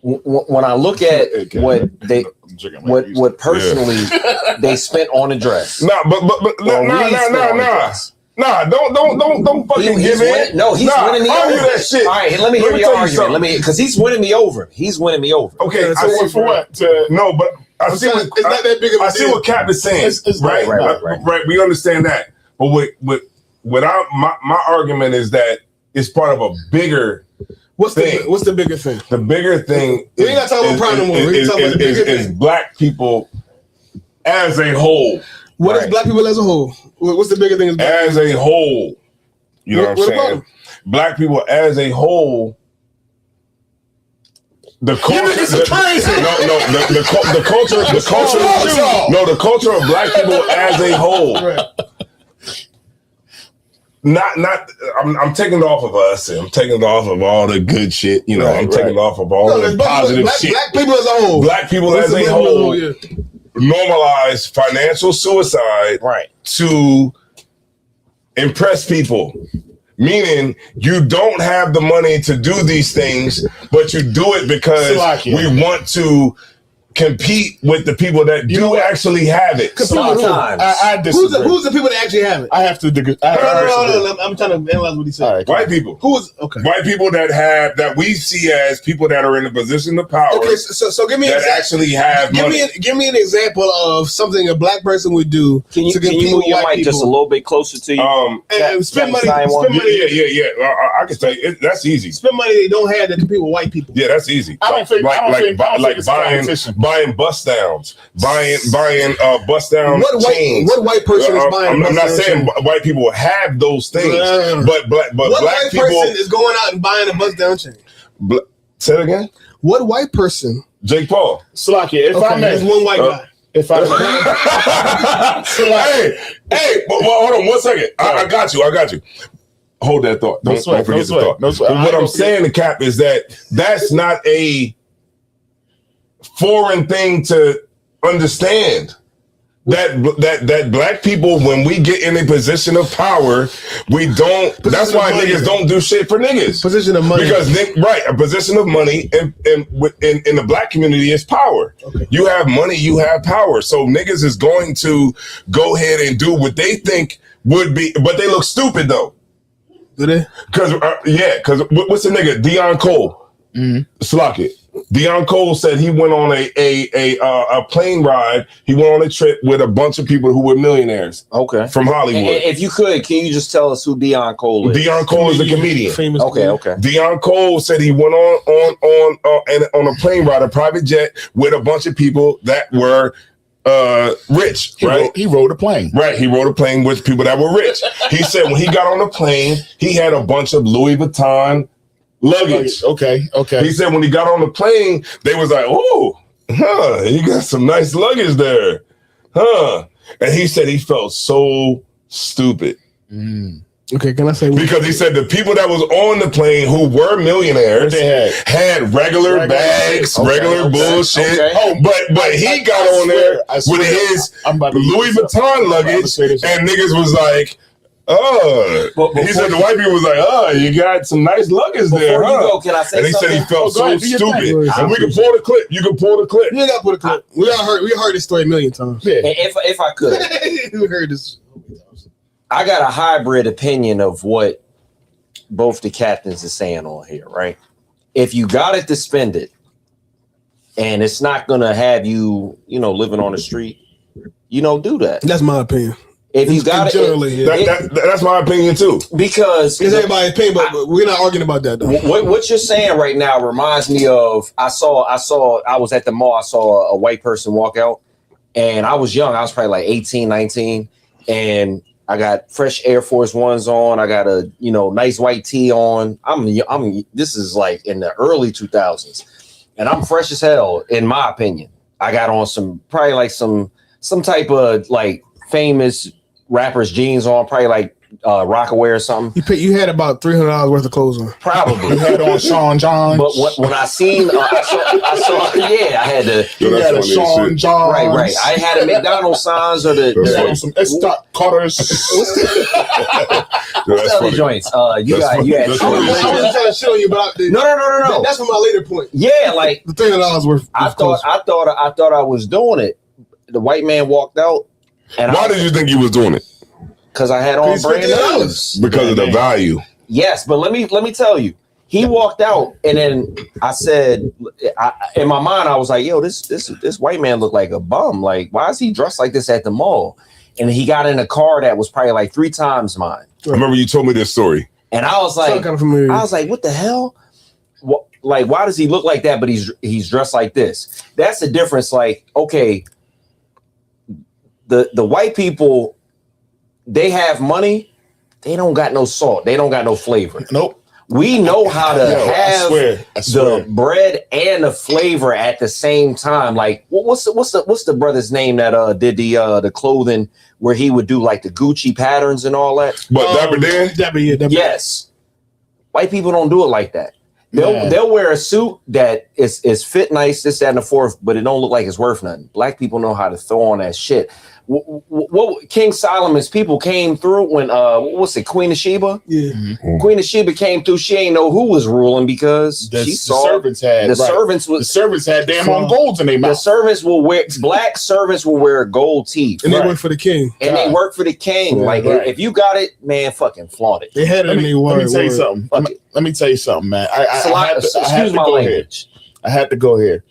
when I look at what personally they spent on a dress. Nah, don't fucking give in. No, he's winning me over. That shit. All right, let me hear your argument. Because he's winning me over. Okay, for what? No, but I see it's not that big of a I see deal. what Cap is saying. It's right. Right. We understand that, but my argument is that it's part of a bigger. What's the bigger thing? The bigger thing We ain't got to talk about prime no more. We talking about the bigger is thing. black people as a whole. What is black people as a whole? What's the bigger thing? As a whole, you know what I'm saying? Black people as a whole. The culture, the culture of black people as a whole. Right. I'm taking it off of us. I'm taking it off of all the good shit. I'm taking it off of all the positive shit. Black people as a whole. Black people as a whole normalize financial suicide to impress people. Meaning you don't have the money to do these things, but you do it because we want to compete with the people that do actually have it. Sometimes. I disagree. Who's the people that actually have it? I have to disagree. No. I'm trying to analyze what he said. White people. Who's okay? White people that we see as people that are in a position of power. Okay, so give me that actually have money. Give me an example of something a black person would do. Can you move your mic just a little bit closer to you? And spend money. Yeah. I can say that's easy. Spend money they don't have to compete with white people. Yeah, that's easy. I don't think buying bust downs, buying bust down chains. What white person is buying? I'm not saying white people have those things, but what black white people person is going out and buying a bust down chain? Say it again. What white person? Jake Paul. Slakia, if I may, there's one white guy. If I hey, but hold on 1 second. I got you. Hold that thought. Don't forget the thought. No sweat. But what I'm saying to Cap is that's not a foreign thing to understand. That black people, when we get in a position of power, we don't. That's why niggas don't do shit for niggas. Position of money, because a position of money in the black community is power. Okay. You have money, you have power. So niggas is going to go ahead and do what they think would be, but they look stupid though. Do they? Because what's the nigga Deion Cole? Slock it. Deion Cole said he went on a plane ride. He went on a trip with a bunch of people who were millionaires. Okay. From Hollywood. And if you could, can you just tell us who Deion Cole is? Deion Cole is a comedian. Famous. Okay. Deion Cole said he went on a plane ride, a private jet, with a bunch of people that were rich. He rode a plane. Right. He rode a plane with people that were rich. He said when he got on the plane, he had a bunch of Louis Vuitton luggage. Okay. He said when he got on the plane, they was like, "Oh, you got some nice luggage there, huh?" And he said he felt so stupid. Okay, can I say because he said the people that was on the plane who were millionaires had regular bags, regular bullshit. Okay. Oh, but he got on there with his Louis Vuitton luggage, and niggas was like, he said the white people was like, you got some nice luggage there, huh? You go, can I say and he something? said he felt so stupid. And we can pull the clip. You can pull the clip. You got to pull the clip. We heard this story a million times. Yeah. If I could, we heard this. I got a hybrid opinion of what both the captains are saying on here, right? If you got it to spend it, and it's not gonna have you, living on the street, do that. That's my opinion. If you got it, that's my opinion too. Because it's everybody's opinion, but we're not arguing about that though. What you're saying right now reminds me of I was at the mall, I saw a white person walk out, and I was young, I was probably like 18, 19, and I got fresh Air Force Ones on, I got a nice white tee on. This is like in the early 2000s, and I'm fresh as hell in my opinion. I got on some type of like famous rapper's jeans on, probably like Rockaway or something. You had about $300 worth of clothes on. Probably. You had on Sean John. But when I seen, I saw, I had to. You had a Sean John. Right. I had a McDonald's signs or some Stock Carters. What's the other joints? You had. I was trying to show you, but no. That's for my later point. Yeah, like the $300 worth. I thought I was doing it. The white man walked out. And why did you think you was doing it? Because I had on brand news. Because of the value. Yes, but let me tell you. He walked out, and then I said, in my mind, I was like, "Yo, this white man looked like a bum. Like, why is he dressed like this at the mall?" And he got in a car that was probably like 3 times mine. I remember you told me this story, and I was like, "What the hell? Like, why does he look like that? But he's dressed like this. That's the difference. Like, okay." The white people, they have money. They don't got no salt. They don't got no flavor. Nope. We know how to have the bread and the flavor at the same time. Like, what's the brother's name that did the clothing where he would do like the Gucci patterns and all that? But Dapper Dan? Dapper. Yes. White people don't do it like that. They'll wear a suit that is fit nice, this, that, and the fourth, but it don't look like it's worth nothing. Black people know how to throw on that shit. What King Solomon's people came through when what's it, Queen of Sheba? Yeah. Mm-hmm. Queen of Sheba came through. She ain't know who was ruling because The she saw servants had the servants had damn on golds in their the mouth. servants will wear black servants will wear gold teeth. And they work for the king. And they work for the king. Yeah, like right. if you got it, man, fucking flaunt it. They had it in their Let word. me tell you something. Let me tell you something, man. I had Excuse to my go here. language. I had to go here.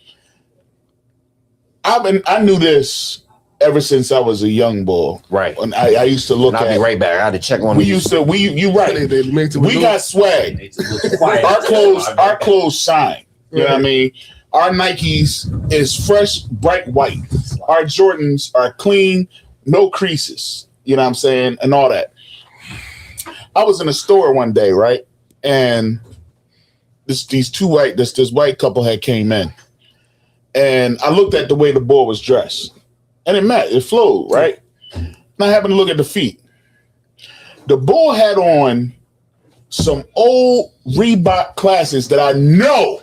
I knew this ever since I was a young boy. Right. And I used to look And I'll at. be right back. I had to check on We these. used to. You right. They make it We got swag. Our clothes shine. You know what I mean? Our Nikes is fresh, bright white. Our Jordans are clean, no creases. You know what I'm saying? And all that. I was in a store one day, right? And this white couple had came in. And I looked at the way the boy was dressed. And it flowed, right? And I happened to look at the feet. The boy had on some old Reebok classics that I know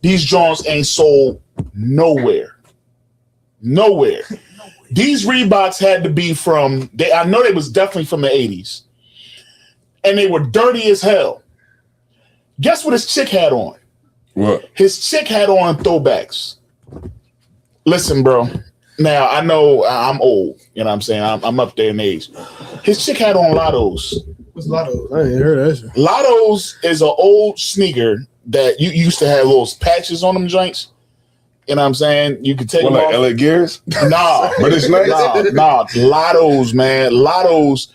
these Jones ain't sold nowhere. Nowhere. These Reeboks had to be I know they was definitely from the 80s. And they were dirty as hell. Guess what his chick had on? What? His chick had on throwbacks. Listen, bro. Now, I know I'm old. You know what I'm saying? I'm up there in age. His chick had on Lottos. What's Lotto? I ain't heard of that shit. Lottos is an old sneaker that you used to have those patches on them joints. You know what I'm saying? You could take them Like off. LA Gears? Nah. But it's nice. Nah. Lottos, man. Lottos.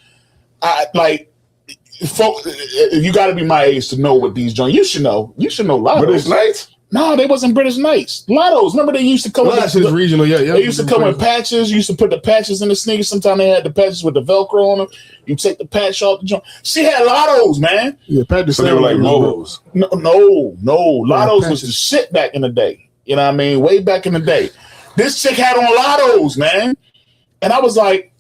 Folk, you got to be my age to know what these joints. You should know. You should know Lottos. But it's nice. No, they wasn't British Knights. Lottos. Remember they used to come That shit is regional. Yeah. They used to come with patches. You used to put the patches in the sneakers. Sometimes they had the patches with the Velcro on them. You take the patch off the joint. She had Lottos, man. Yeah, patches. So they were like Lobos. No. Lottos was the shit back in the day. You know what I mean? Way back in the day. This chick had on Lottos, man. And I was like,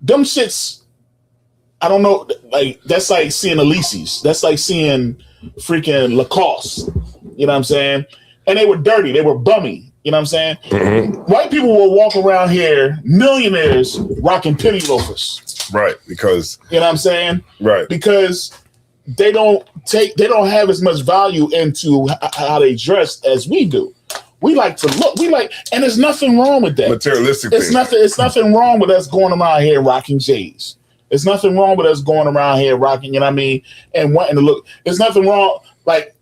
them shits, I don't know. Like, that's like seeing Elysees. That's like seeing freaking Lacoste. You know what I'm saying? And they were dirty. They were bummy. You know what I'm saying? Mm-hmm. White people will walk around here, millionaires, rocking penny loafers. Right. Because, You know what I'm saying? right. Because they don't have as much value into how they dress as we do. We like to look. And there's nothing wrong with that. Materialistic It's thing. nothing. It's nothing wrong with us going around here rocking J's. There's nothing wrong with us going around here rocking, you know what I mean, and wanting to look. There's nothing wrong. Like,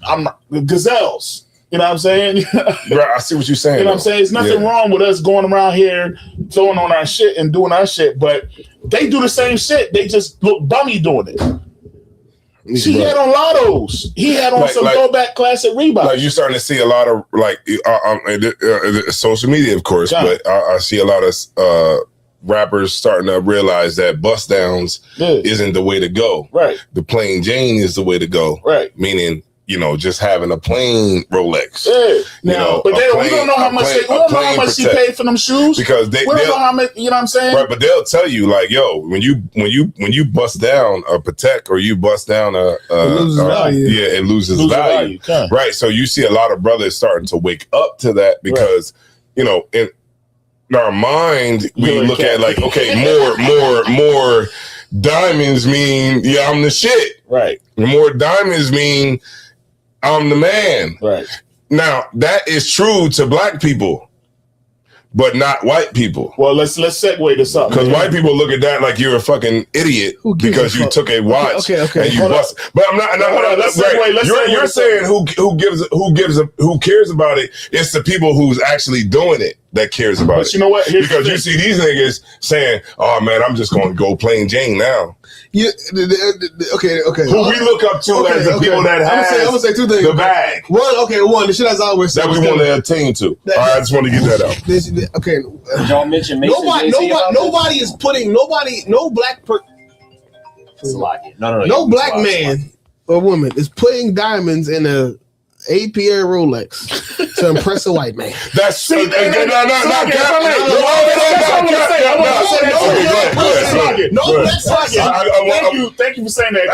I'm gazelles. You know what I'm saying? Right. I see what you're saying. You know what I'm saying? There's nothing wrong with us going around here throwing on our shit and doing our shit, but they do the same shit. They just look bummy doing it. She had on Lottos. He had on some throwback classic Reeboks. Like you're starting to see a lot of social media, of course, but I see a lot of rappers starting to realize that bust downs isn't the way to go. Right. The plain Jane is the way to go. Right. Meaning, just having a plain Rolex. Yeah. But we don't know how much she paid for them shoes. Because we don't know how much, you know what I'm saying? Right, but they'll tell you, like, yo, when you bust down a Patek or you bust down it loses value. Yeah, it loses value. Right. So you see a lot of brothers starting to wake up to that because, in our mind, we look at like, okay, more diamonds mean, yeah, I'm the shit. Right. More diamonds mean I'm the man. Right. Now, that is true to black people, but not white people. Well, let's segue this up. Because white people look at that like you're a fucking idiot because you took a watch and you bust. But I'm not. You're saying who cares about it? It's the people who's actually doing it that cares about it. But you know what? Because you see these niggas saying, "Oh man, I'm just going to go plain Jane now." Yeah. Okay. Who we look up to as the people that have I'm gonna say two things. The bag. One. The shit as I always say that we want to attain to. All right, I just want to get that out. Okay. Y'all mentioned Mason. Nobody is putting no black No black man or woman is putting diamonds in APA Rolex to impress a white man. That's no. Thank you for saying that.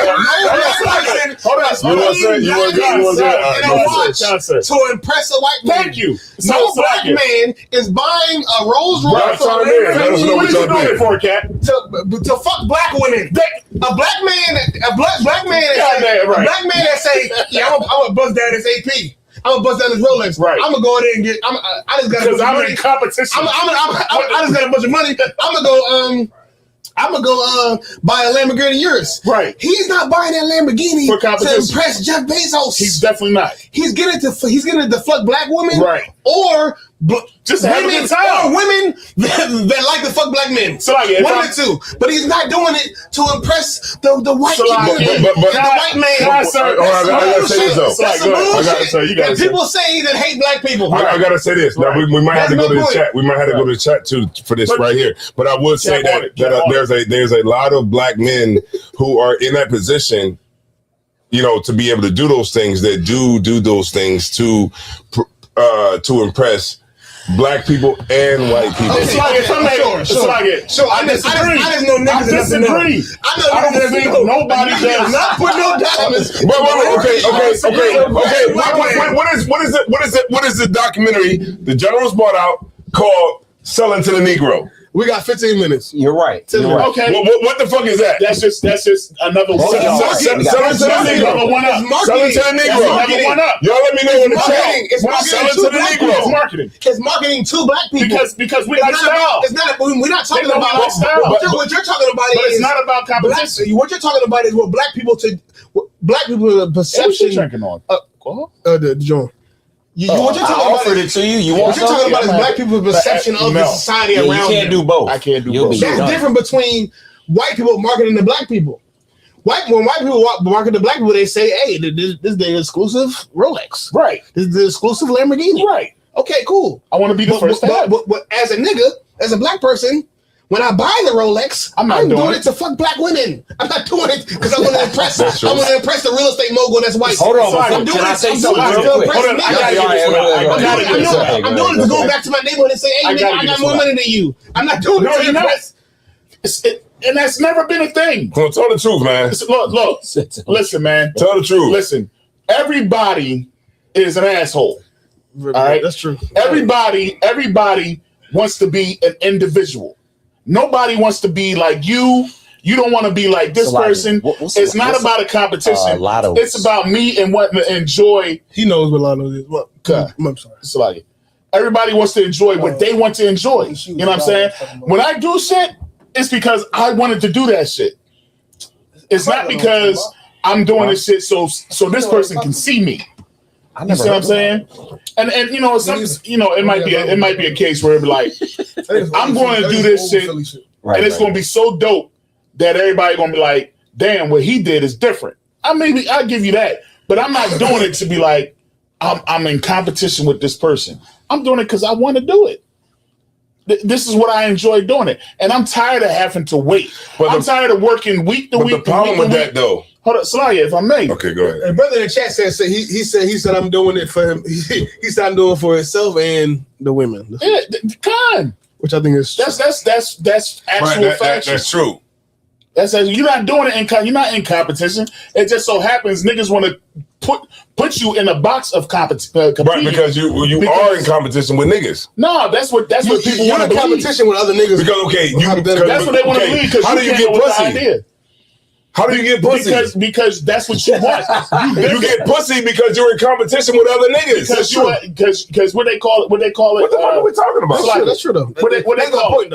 To impress a white man. Thank you. No black man is buying a Rolls Royce what you doing it for, Cat? to fuck black women. A black man that say, yeah, I'm gonna bust down this AP. I'm gonna bust down this Rolex. Right. I'm gonna go in there and get. I just got because I'm in competition. I just got a bunch of money. I'm gonna go buy a Lamborghini Urus. Right. He's not buying that Lamborghini for competition to impress Jeff Bezos. He's definitely not. He's getting to fuck black women. Right. Or just have a good time. Or women that like to fuck black men. So like, one of the two. But he's not doing it to impress the white but the white man. I gotta say this though. I gotta say, you gotta say. People say that hate black people. I gotta say this. Now we might have to go to the chat. We might have to go to the chat too for this right here. But I would say that there's a lot of black men who are in that position, you know, to be able to do those things, that do those things to impress black people and white people. I just know niggas. I disagree. I don't think nobody does. Not put no diamonds. Okay. What is the documentary the Generals brought out called "Selling to the Negro"? We got 15 minutes. You're right. Okay. What the fuck is that? That's just another one. Selling to the Negro. Selling to the Negro. Y'all let me know in the chat. Selling to the Negro. It's marketing. It's marketing to black people. Because we like style. It's not. We're not talking about style. What you're talking about is. But it's not about competition. What you're talking about is what black people perception. Drinking on. The joint. What you're talking about it to you. What you're talking about is black people's perception of the society around them. You can't do both. I can't do both. That's different between white people marketing to black people. When white people market to black people, they say, "Hey, this is the exclusive Rolex. Right. This is the exclusive Lamborghini. Right. Okay, cool. I want to be the first. But as a nigga, as a black person, when I buy the Rolex, I'm doing it to fuck black women. I'm not doing it because I want to impress. I want to impress the real estate mogul that's white. Hold on, I'm doing it to go back to my neighborhood and say, "Hey, nigga, I got more money than you." I'm not doing it to impress. And that's never been a thing. Tell the truth, man. Look. Listen, man. Tell the truth. Listen. Everybody is an asshole. All right, that's true. Everybody wants to be an individual. Nobody wants to be like you. You don't want to be like this person. It's not about a competition. It's about me and what to enjoy. He knows what Lotto is. Well, I'm sorry. It's like everybody wants to enjoy what they want to enjoy. You know what I'm saying? When I do shit, it's because I wanted to do that shit. It's not because I'm doing this shit so this person can see me. You see what I'm saying? And it might be a case where it'd be like, I'm going to do this shit, and it's going to be so dope that everybody going to be like, damn, what he did is different. I'll give you that, but I'm not doing it to be like I'm in competition with this person. I'm doing it because I want to do it. This is what I enjoy doing it, and I'm tired of having to wait. I'm tired of working week to week. The problem with that, though. Hold on, Salaya, if I may. Okay, go ahead. And brother in the chat said he said I'm doing it for him. He said I'm doing it for himself and the women. Yeah, which I think is that's actual fact. That's true. You're not doing it you're not in competition. It just so happens niggas want to put you in a box of competition. Right, because you are in competition with niggas. No, that's what people want to believe. Competition with other niggas. Because that's what they want to believe. How do you get pussy? How do you get pussy? Because that's what you want. You get pussy because you're in competition with other niggas. Because what they call it. What the fuck are we talking about? That's true though. What they call it?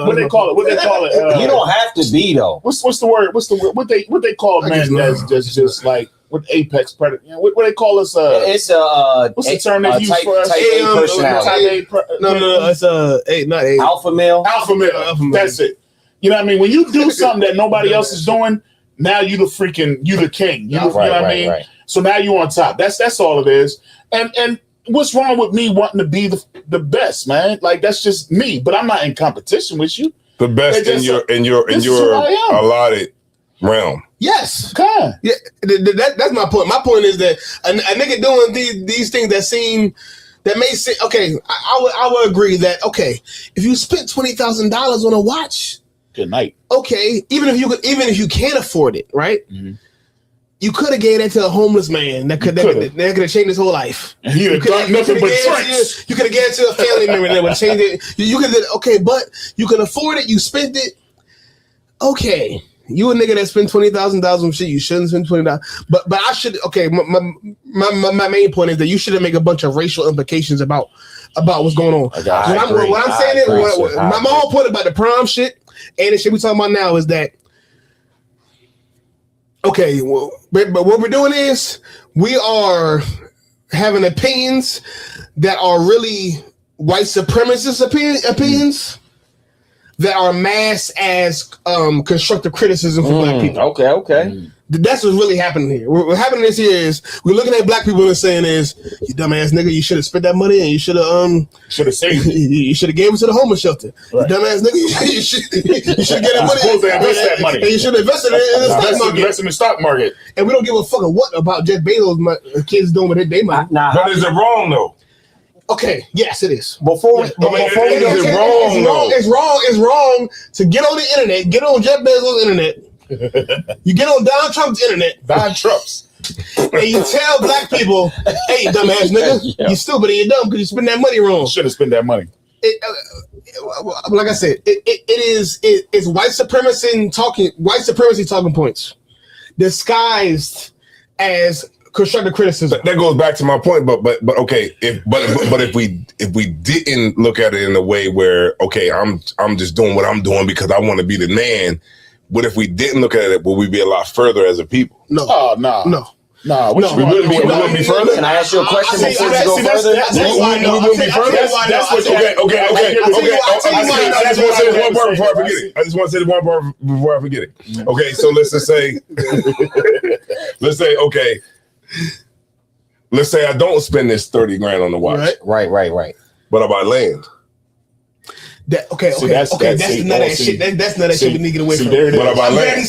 You don't have to be though. What's the word? What they call man? That's just like with apex predator. What they call us? It's what's the term they use for us? Type A personality. No, it's not A. Alpha male. Alpha male. That's it. You know what I mean? When you do something that nobody else is doing, now you the king. You know what I mean? Right. So now you on top. That's all it is. And what's wrong with me wanting to be the best, man? Like that's just me. But I'm not in competition with you. The best in your allotted realm. Yes. Okay. Yeah, that's my point. My point is that a nigga doing these things that may seem okay. I would agree that okay, if you spent $20,000 on a watch, good night. Okay, even if you can't afford it, right? Mm-hmm. You could have gave that to a homeless man that could have changed his whole life. He would have done nothing but tricks. You could have gave it to a family member that would change it. You could okay, but you can afford it. You spent it. Okay. You a nigga that spent $20,000 on shit you shouldn't spend $20,000. But I should okay. My main point is that you shouldn't make a bunch of racial implications about what's going on. What I'm saying is my whole point about the prom shit and the shit we talking about now is that okay. Well, but what we're doing is we are having opinions that are really white supremacist opinions. That are masked as constructive criticism for black people. Okay. That's what's really happening here. What's happening this year is we're looking at black people and saying is, you dumbass nigga, you should have spent that money and you should have saved it. You should have gave it to the homeless shelter. Right. You dumbass nigga, you should get that money. Supposed to invest that money. And you should invest it in the stock market. Invest in the stock market. And we don't give a fuck what about Jeff Bezos' kids doing with their money. But is it wrong though? Okay, yes, it is. It's wrong to get on the internet, get on Jeff Bezos' internet. You get on Donald Trump's internet. Donald Trump's. And you tell black people, hey, dumbass nigga, you stupid and you dumb because you spend that money wrong. Should have spent that money. Like I said, it's white supremacy talking points disguised as constructive criticism. That goes back to my point, but okay, if we didn't look at it in a way where okay, I'm just doing what I'm doing because I want to be the man. What if we didn't look at it? Will we be a lot further as a people? No. Oh no. No. No, we wouldn't be further. Can I ask you a question before you go further? We wouldn't be further. Okay. I just want to say this one part before I forget it. Okay, so let's just say, okay, let's say I don't spend this $30,000 on the watch. Right. But I buy land. That's none of that shit. That's none of that shit we need to get away from. But I buy land.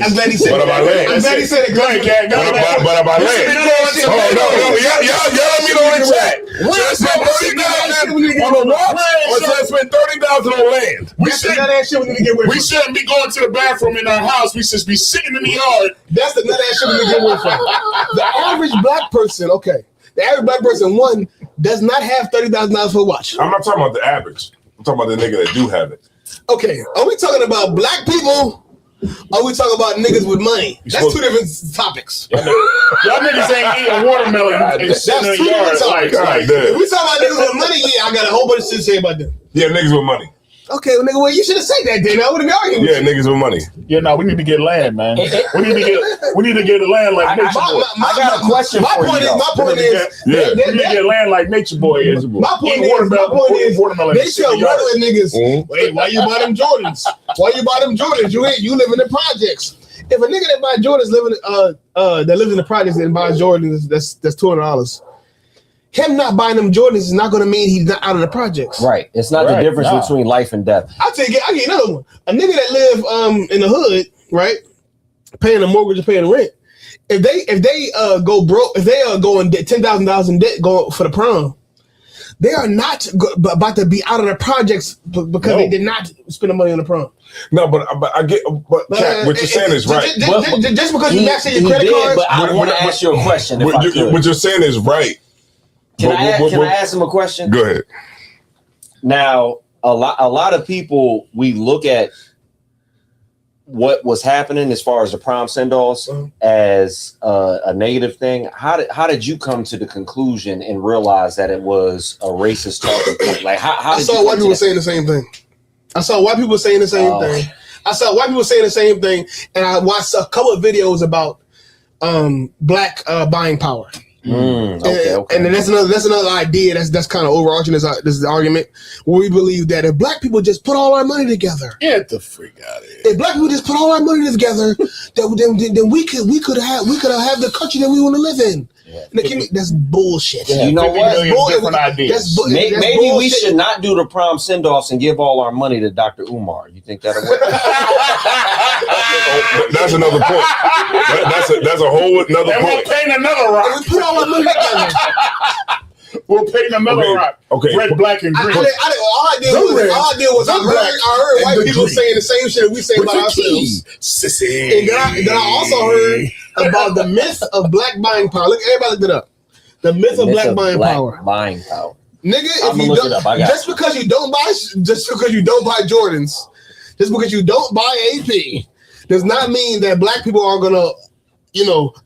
I'm glad he said But I buy land. I'm glad he said it. But I buy land. Oh, no. Y'all let me know in the chat. Should I spend $30,000 on land? We shouldn't be going to the bathroom in our house. We should be sitting in the yard. That's the none of that shit we need to get away from. The average black person, one, does not have $30,000 for a watch. I'm not talking about the average. I'm talking about the nigga that do have it. Okay, are we talking about black people? Or are we talking about niggas with money? That's two different topics. Y'all niggas ain't eating watermelon and sitting in the yard. If we talking about niggas with money, yeah, I got a whole bunch of shit to say about them. Yeah, niggas with money. Okay, well, nigga, well, you should have said that then. I would have been arguing. Yeah, niggas with money. Yeah, no, we need to get land, man. We need to get land like Nature Boy. I got a question for you. My point is, we need to get land like Nature Boy is. My point is, they tell regular niggas, wait, why you buy them Jordans? You live in the projects. If a nigga that buy Jordans that lives in the projects and buys Jordans, that's $200. Him not buying them Jordans is not going to mean he's not out of the projects. Right. It's not the difference between life and death. I'll get another one. A nigga that live in the hood, right, paying a mortgage or paying rent. If they go broke, if they go in debt, $10,000 in debt go for the prom, they are not about to be out of the projects because they did not spend the money on the prom. No, but I get. But Kat, what you're saying is right. Just because you maxed your credit card. But I want to ask you a question. What you're saying is right. Can I ask him a question? Go ahead. Now, a lot of people, we look at what was happening as far as the prom send-offs as a negative thing. How did you come to the conclusion and realize that it was a racist talking point? Like how I saw white people saying the same thing. And I watched a couple of videos about black buying power. Okay. And then that's another idea that's kind of overarching this argument where we believe that if black people just put all our money together, get the freak out of here. If black people just put all our money together, then we could have the country that we want to live in. That's bullshit. Yeah, You know 50 what? million different ideas. Maybe we bullshit. should not do the prom send-offs and give all our money to Dr. Umar. You think that'll work? That's another point. That's a whole another And we'll point. paint another rock. We put all our money together. We'll paint another rock. Okay. Red, black, and green. All I did was I heard white people saying the same shit that we say about ourselves. Sissy. And then I also heard about the myth of black buying power. Look, everybody looked it up. The myth of black buying power. Buying power. Nigga, I'ma if you look it up. I don't, got just because you don't buy Jordans, just because you don't buy AP, does not mean that black people are gonna,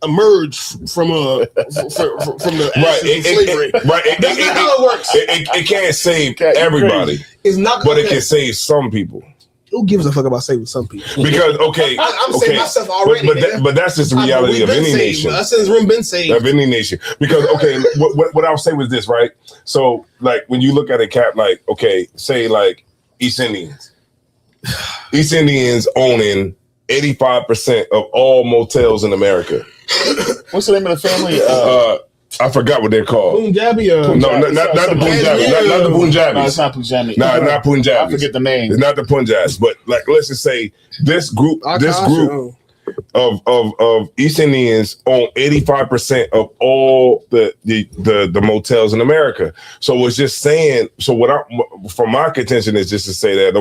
emerge from the ashes of slavery. That's not how it works. It can't save everybody, It's not, but it can save some people. Who gives a fuck about saving some people? Because I'm saving myself already. but that's just the reality of any nation. Us since we've been saved. Of any nation. Because what I'll say was this, right? So like when you look at a cap, like say like East Indians owning 85% of all motels in America. What's the name of the family? I forgot what they're called. Punjabi. No, not the Punjabi. Not the Punjabis. No, it's not Punjabi. No, not Punjabis. I forget the name. It's not the Punjabis, but like let's just say this group of East Indians own 85% of all the motels in America. So it's just saying. So from my contention is just to say that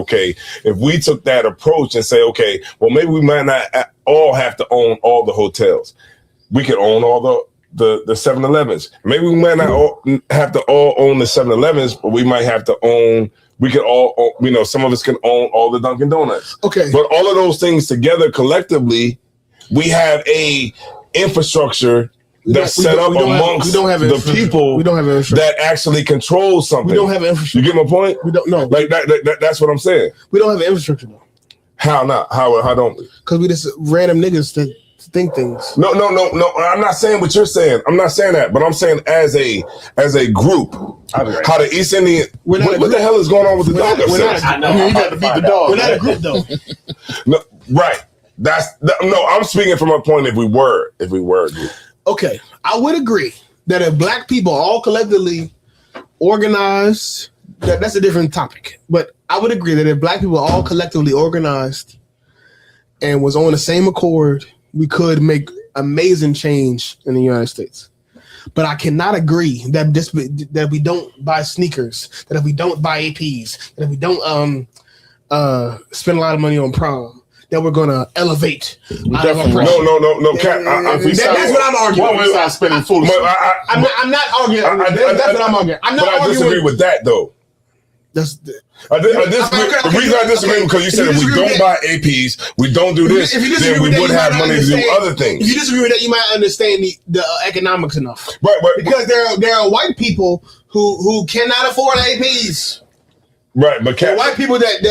if we took that approach and say well maybe we might not all have to own all the hotels. We could own all the 7-Elevens. Maybe we might not all have to all own the 7-Elevens, but we might have to own. We could all own, some of us can own all the Dunkin' Donuts. Okay, but all of those things together collectively, we have a infrastructure that's set up amongst the people that actually control something. We don't have infrastructure. You get my point? We don't know. Like that's what I'm saying. We don't have infrastructure though. How not? How don't we? Because we just random niggas that think things. No. I'm not saying what you're saying. I'm not saying that, but I'm saying as a group, how the East Indian. What the hell is going on with the dog? I know. You got to beat the dog. We're not a group though. No, right. I'm speaking from a point if we were a group. Okay, I would agree that if black people all collectively organized, that's a different topic. But I would agree that if black people all collectively organized and was on the same accord, we could make amazing change in the United States. But I cannot agree that we don't buy sneakers, that if we don't buy APs, that if we don't spend a lot of money on prom, that we're gonna elevate. No. That's what I'm arguing. We're not spending foolish. I'm not arguing. That's what I'm arguing. I'm not arguing. I disagree with that though. I disagree. The reason I disagree because you said if we don't buy APs, we don't do this, then we would have money to do other things. If you disagree with that, you might understand the economics enough. Right. Because there are white people who cannot afford APs. Right, but there are white people that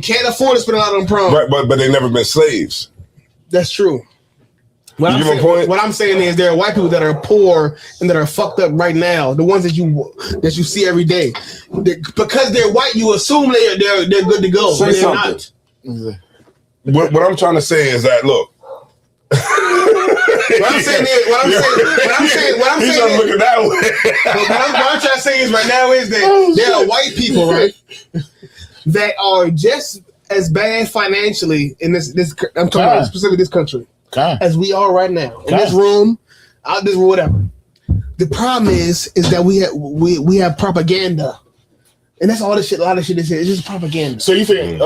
can't afford to spend a lot on prom. Right, but they never been slaves. That's true. What I'm saying is there are white people that are poor and that are fucked up right now. The ones that you see every day, because they're white, you assume they're good to go. Say something. Not. What I'm trying to say is that look. What I'm saying is right now is that there are white people, right, that are just as bad financially in this. I'm talking about specifically this country. As we are right now in this room, out this whatever. The problem is that we have propaganda, and that's all this shit. A lot of shit is just propaganda. So you think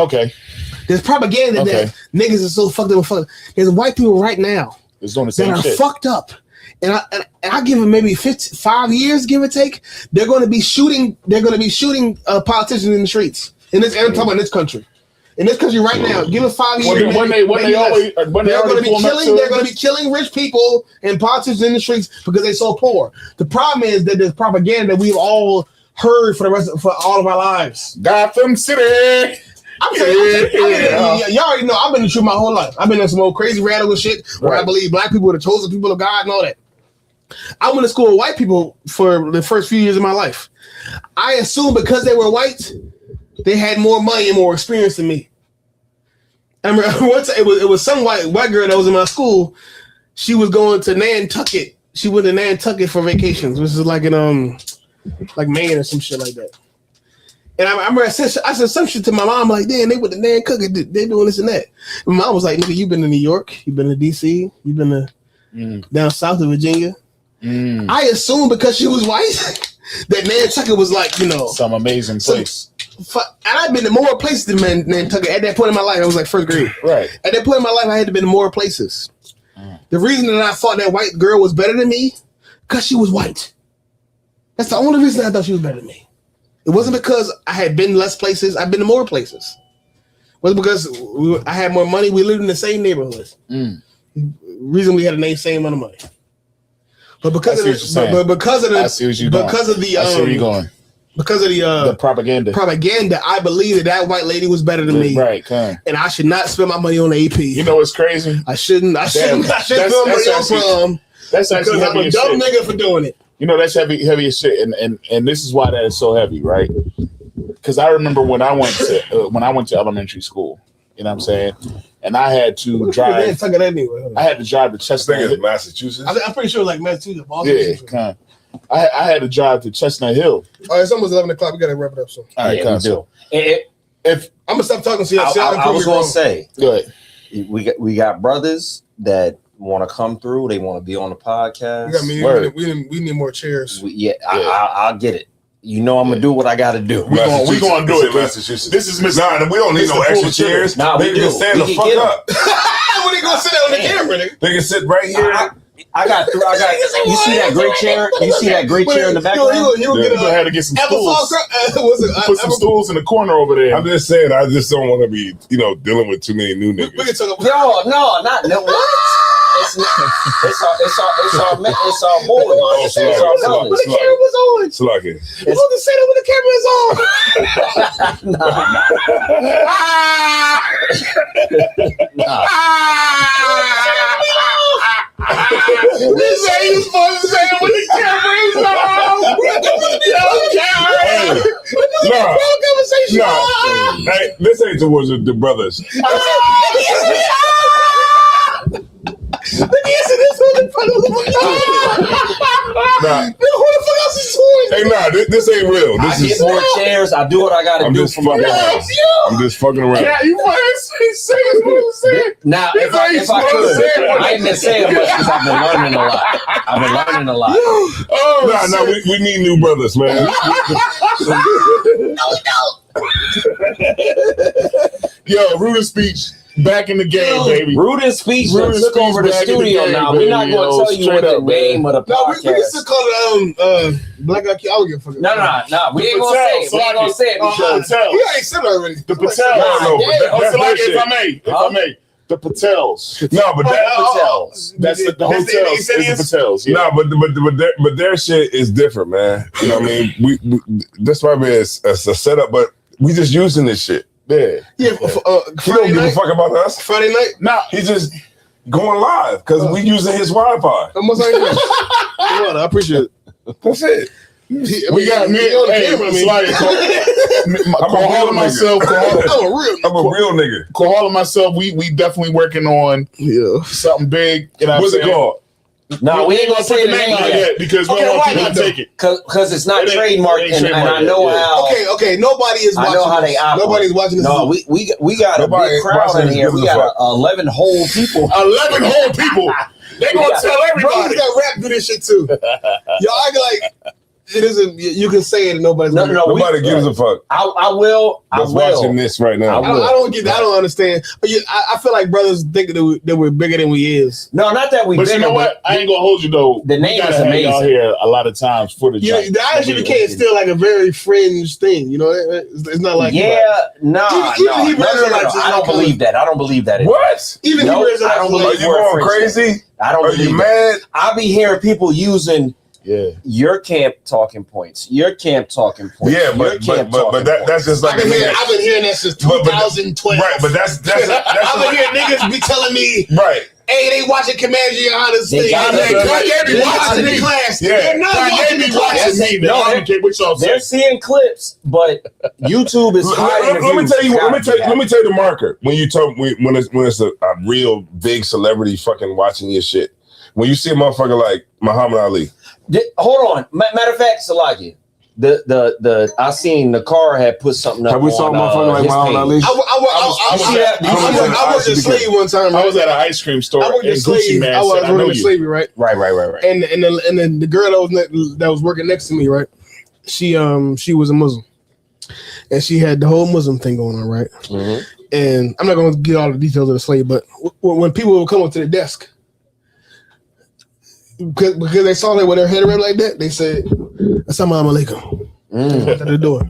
there's propaganda that niggas are so fucked up. There's white people right now that are fucked up, and I give them maybe 5 years, give or take. They're going to be shooting. They're going to be shooting politicians in the streets. I'm talking about this country. In this country right now, give it 5 years. They're going to be killing rich people and politicians in the streets because they're so poor. The problem is that there's propaganda that we've all heard for all of our lives. Gotham City. I'm saying, y'all already know I've been in the truth my whole life. I've been in some old crazy radical shit where I believe black people are the chosen people of God and all that. I went to school with white people for the first few years of my life. I assumed because they were white, they had more money and more experience than me. I remember once it was some white girl that was in my school. She was going to Nantucket she went to Nantucket for vacations, which is like in like Maine or some shit like that. And I remember I said some shit to my mom, like, damn, they went to Nantucket, they doing this and that. And my mom was like, nigga, you been to New York, you been to DC, you been to down south of Virginia. I assumed because she was white that Nantucket was like, you know, some amazing place. And I've been to more places than Nantucket at that point in my life. I was like first grade. Right. At that point in my life, I had to been to more places. The reason that I thought that white girl was better than me, because she was white. That's the only reason I thought she was better than me. It wasn't because I had been less places. I've been to more places. It was because I had more money. We lived in the same neighborhood. Reason we had the same amount of money. But because of the propaganda, I believe that white lady was better than me. Right, and I should not spend my money on the AP. You know what's crazy? I shouldn't spend my money on prom. That's actually because I'm a dumb nigga for doing it. You know, that's heavy as shit, and this is why that is so heavy, right? Because I remember when I went to elementary school, you know what I'm saying, and I had to drive. I had to drive to Chestnut. I think it's Massachusetts. I'm pretty sure like Massachusetts, Boston. Yeah, I had to drive to Chestnut Hill. All right, it's almost 11 o'clock. We gotta wrap it up soon. All right, so if I'm gonna stop talking to you, I was gonna say, good. We got brothers that want to come through. They want to be on the podcast. We need more chairs. I'll get it. You know I'm gonna do what I gotta do. We gonna do it. Massachusetts. This is we don't need no extra chairs. Nah, they can stand the fuck up. What are you gonna sit on the camera, nigga? They can sit right here. I got. You see that great chair? You see that great chair in the background? You had to get some stools. Put some stools in the corner over there. I'm just saying. I just don't want to be, dealing with too many new niggas. We can talk about It's our boys. It's our brothers. When the camera was on. It's like it. You want to say that when the camera is on. This ain't you supposed to say it when the camera is on. Hey, this ain't towards the brothers. This ain't real. This is more chairs. I do what I gotta do for my guys. I'm just fucking around. Yeah, you say it. Now, if I could, I ain't been saying much because I've been learning a lot. No, we need new brothers, man. No, we don't. Yo, Ruder Speech. Back in the game, baby. Rude and Speech took over the studio now. We're not going to tell you what the name of the podcast. We can still call it Black Guy. I don't give a fuck. No. We ain't going to say it. We ain't going to say it because we ain't said it already. The Patels. If I may. The Patels. No, but that's the hotels. Is the Patels. Yeah. No, but their shit is different, man. You know what I mean? We that's why it's a setup, but we just using this shit. Yeah. He don't give a fuck about us. Friday night? Nah, he's just going live because we using his Wi-Fi. I appreciate it. That's it. We got me on the camera. I'm a real nigga. Kohal and myself, we definitely working on something big. You know what's it called? No, we ain't gonna say the name yet because we don't want people to take it. Because it's not trademarked, and I know how. Okay. Nobody is watching. I know how they operate. Nobody's watching this. No, we got a big crowd in here. We got 11 whole people. 11 whole people. They gonna tell everybody. Brothers got rap do this shit too. Y'all act like it isn't. You can say it and nobody's. Nobody gives a fuck. I will. Watching this right now. I don't get that. I don't understand. But I feel like brothers think that we're bigger than we is. No, not that we. But you know what? I ain't gonna hold you though. The name is amazing. Y'all here a lot of times for the. The ISUPK is still like a very fringe thing. You know, it's not like I don't believe that. I don't believe that. What? Even Hebrew Israelites, I don't believe. Are you going crazy? I don't believe. Are you mad? I be hearing people using. Yeah, your camp talking points. Your camp talking points. Yeah, but that's just like I've been hearing that since 2012. Right, but that's I've been hearing niggas be telling me right. Hey, they watching Commander Gianna's thing. Kanye be watching the class. Yeah, they're not watching the class. They're seeing clips, but YouTube is hiding. Let me tell you the marker when it's a real big celebrity fucking watching your shit. when you see a motherfucker like Muhammad Ali. Hold on. Matter of fact, Salaki, the I seen the car had put something up. Have we saw a motherfucker like Muhammad Ali? I worked at Slave one time. I was at an ice cream store. I worked at Slave. I was working at Slavery, right? Right. And then the girl that was working next to me, right? She was a Muslim, and she had the whole Muslim thing going on, right? Mm-hmm. And I'm not going to get all the details of the slave, but when people would come up to the desk, because they saw her with her head around like that, they said, "Assalamu alaikum." At the door.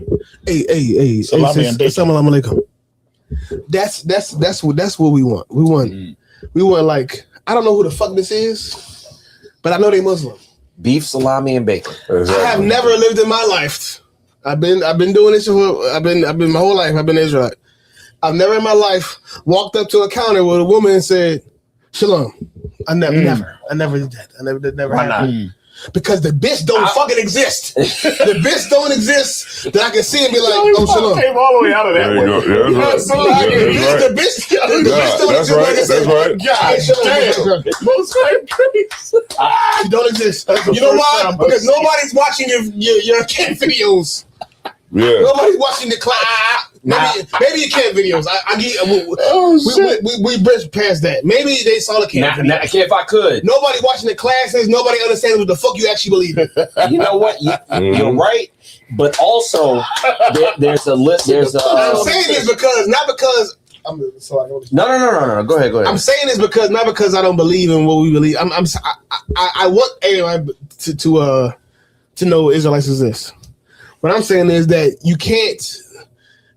Hey, assalamu alaikum. That's what we want. We want like, I don't know who the fuck this is, but I know they Muslim. Beef, salami, and bacon. Exactly. I have never lived in my life. I've been doing this for I've been my whole life. I've been Israelite. I've never in my life walked up to a counter with a woman and said, "Shalom." I never did that. Never Why happened. not? Because the bitch don't fucking exist. The bitch don't exist that I can see and be like, "Oh, shalom." Came all the way out of that There you way. go. Yeah, that's right. The bitch don't That's exist. right. That's right. God damn. Most She don't exist. You know why? Because nobody's watching your camp videos. Yeah. Nobody's watching the class. Maybe your camp videos. We bridged past that. Maybe they saw the camp videos. If I could, Nobody watching the classes. Nobody understands what the fuck you actually believe in. you know what? You're right, but also there's a list. There's a. I'm saying this because not because. No. Go ahead. I'm saying this because not because I don't believe in what we believe. I want everybody to know Israelites exist. What I'm saying is that you can't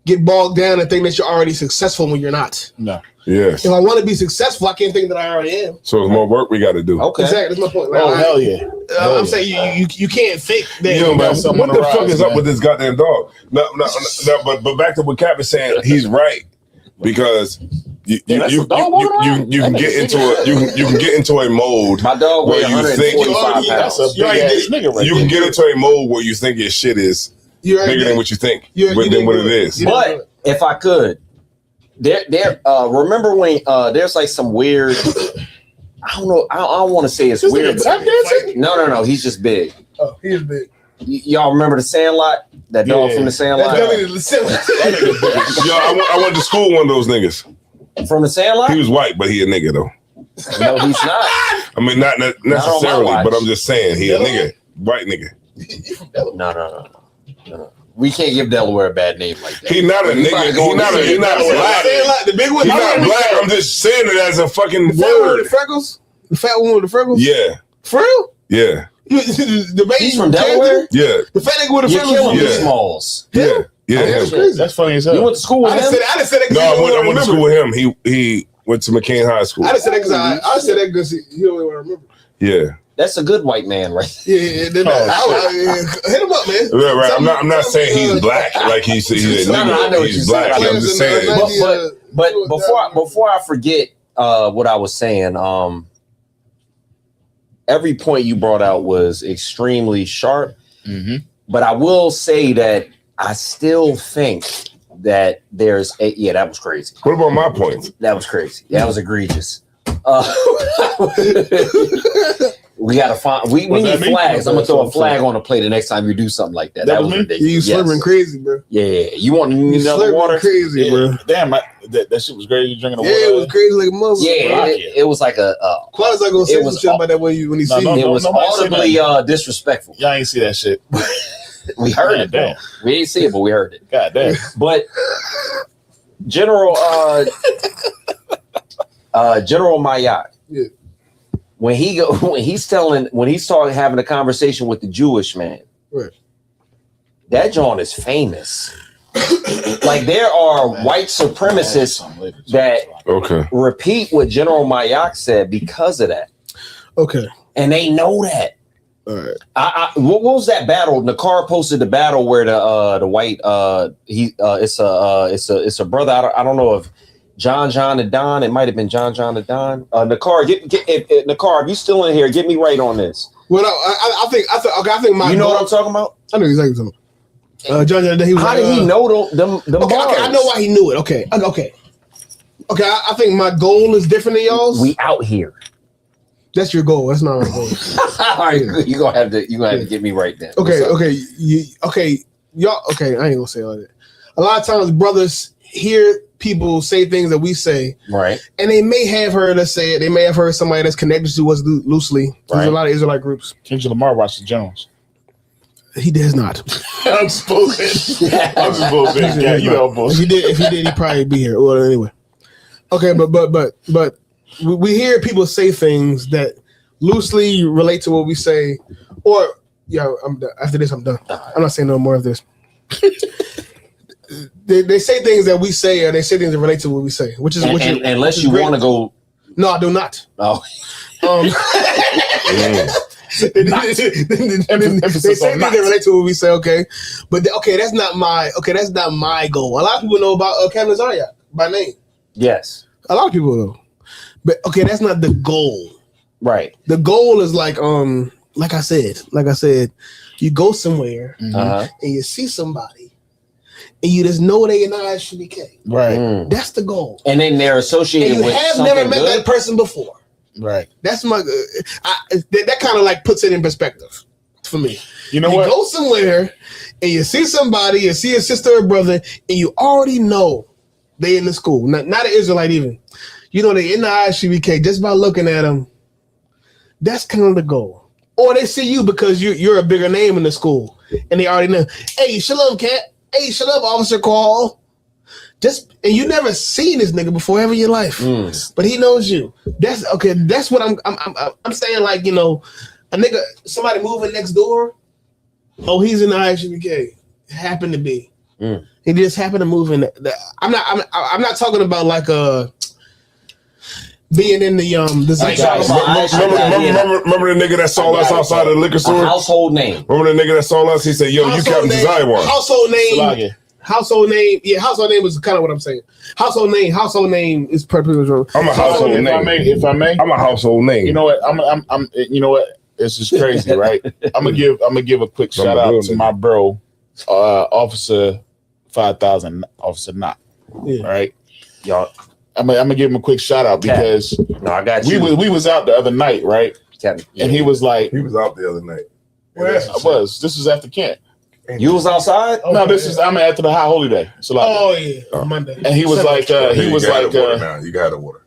get bogged down and think that you're already successful when you're not. No. Yes. If I want to be successful, I can't think that I already am. So there's more work we got to do. Okay. Exactly, that's my point. Oh, hell yeah. I'm saying you can't fake that. You know, man, someone what the arise, fuck is man. up with this goddamn dog? No, but back to what Cap is saying, he's right because you can get into a mode My dog where weighs you think 145 That's pounds. a big ass nigga right you can get into a mode where you think your shit is bigger than what you think, than what it is. But if I could, remember when there's like some weird. I don't know. I don't want to say it's This weird. nigga tap dancing? No. He's just big. Oh, he is big. Y'all remember the Sandlot? That dog Yeah. from the Sandlot? Yo, I went to school with one of those niggas. From the Sandlot? He was white, but he a nigga though. No, he's not. I mean, not necessarily, watch. but I'm just saying he a nigga, white nigga. No. We can't give Delaware a bad name like that. He not a nigga. He not black. The big one. He's not black. I'm just saying it as a fucking The fat one with word. the freckles. The fat one with the freckles. Yeah, For real? yeah, The baby He's from Delaware? yeah, The fat nigga with the You're freckles. killing me, Yeah. Smalls. yeah, yeah. That's him. crazy. That's funny as hell. You went to school with I him? just said that. No, I went to school with him. He went to McCain High School. I just said that because I said that because he only want to remember. Yeah, That's a good white man, right? Yeah. Hit him up, man. right. I'm not saying he's black. Like he's a No, I know nigga. what He's you're black. saying. I'm just saying. But before I forget what I was saying, every point you brought out was extremely sharp. Mm-hmm. But I will say that I still think that there's that was crazy. What about my points? That was crazy. That was egregious. We gotta find. We What need that mean? flags. I'm gonna throw a That's what I'm flag on the plate the next time you do something like that. That That was was me? ridiculous. You slurping crazy, bro. Yeah. You want You another slurping water? crazy, bro. Damn, that shit was great. You drinking the Yeah, water? it was crazy like a mother. Yeah, it was like a Quada's not gonna say It some was shit about that when he No, see no, me. it was nobody say audibly disrespectful. Y'all ain't see that shit. We heard it. Damn. We didn't see it, but we heard it. God damn. But General Mayak, Yeah. when he's having a conversation with the Jewish man, Right. that John is famous. Like there are white supremacists that Okay. repeat what General Mayak said because of that, Okay. and they know that. All right. What was that battle? Nakar posted the battle where the white it's a brother. I don't know if John and Don. It might have been John and Don. Nakar, Nakar, if you still in here, get me right on this. Well, I think my. You know what I'm talking about? I know exactly what you're talking about. John, he was How like, did he know them Okay, bars? I know why he knew it. Okay. I think my goal is different than y'all's. We out here. That's your goal. That's not my goal. All right, you gonna have to get me right then. Okay, y'all. Okay, I ain't gonna say all that. A lot of times, brothers hear people say things that we say, Right. and they may have heard us say it. They may have heard somebody that's connected to us loosely. There's a lot of Israelite groups. Kendrick Lamar watched the Generals. He does not. I'm just bullshit. I'm just bullshit. Yeah, you know bullshit. If he did, he'd probably be here. Well, anyway. Okay, but we hear people say things that loosely relate to what we say, or I'm done. After this, I'm done. I'm not saying no more of this. they say things that we say, or they say things that relate to what we say, which is unless you want to go. No, I do not. Oh. They say things that relate to what we say, okay, but that's not my goal. A lot of people know about Kevin Zaryak by name. Yes, a lot of people know, but okay, that's not the goal. Right. The goal is like I said, you go somewhere and you see somebody, and you just know they in ISUBK. Right. That's the goal. And then they're associated and you with have something never met good? that person before. Right. That's my. That kind of like puts it in perspective for me. You know you what? Go somewhere and you see somebody, you see a sister or brother, and you already know they in the school. Not an Israelite even. You know they in the ISUBK just by looking at them. That's kind of the goal. Or they see you because you're a bigger name in the school, and they already know. Hey, shalom, cat. Hey, shalom, Officer Call. And you never seen this nigga before ever in your life, but he knows you. That's okay. That's what I'm saying. Like, you know, a nigga, somebody moving next door. Oh, he's in the ISUBK. Happened to be. He just happened to move in. I'm not talking about like being in the remember the nigga that saw us outside of the liquor store? Household name. Remember the nigga that saw us? He said, "Yo, you Captain Zion." Household name. Household name. Yeah, household name is kind of what I'm saying. Household name is perfectly wrong. I'm a household name. If I may, I'm a household name. You know what? I'm. You know what? It's just crazy, right? I'm gonna give a quick shout out to my bro, Officer 5000, Officer Knott. Yeah. Right, y'all. I'm gonna give him a quick shout out because I got you. We was out the other night, right? Captain. And he was like, he was out the other night. Where I was. This was after camp. You was outside? No, I'm after the High Holy Day. So Monday. And he was like, now. You got the water.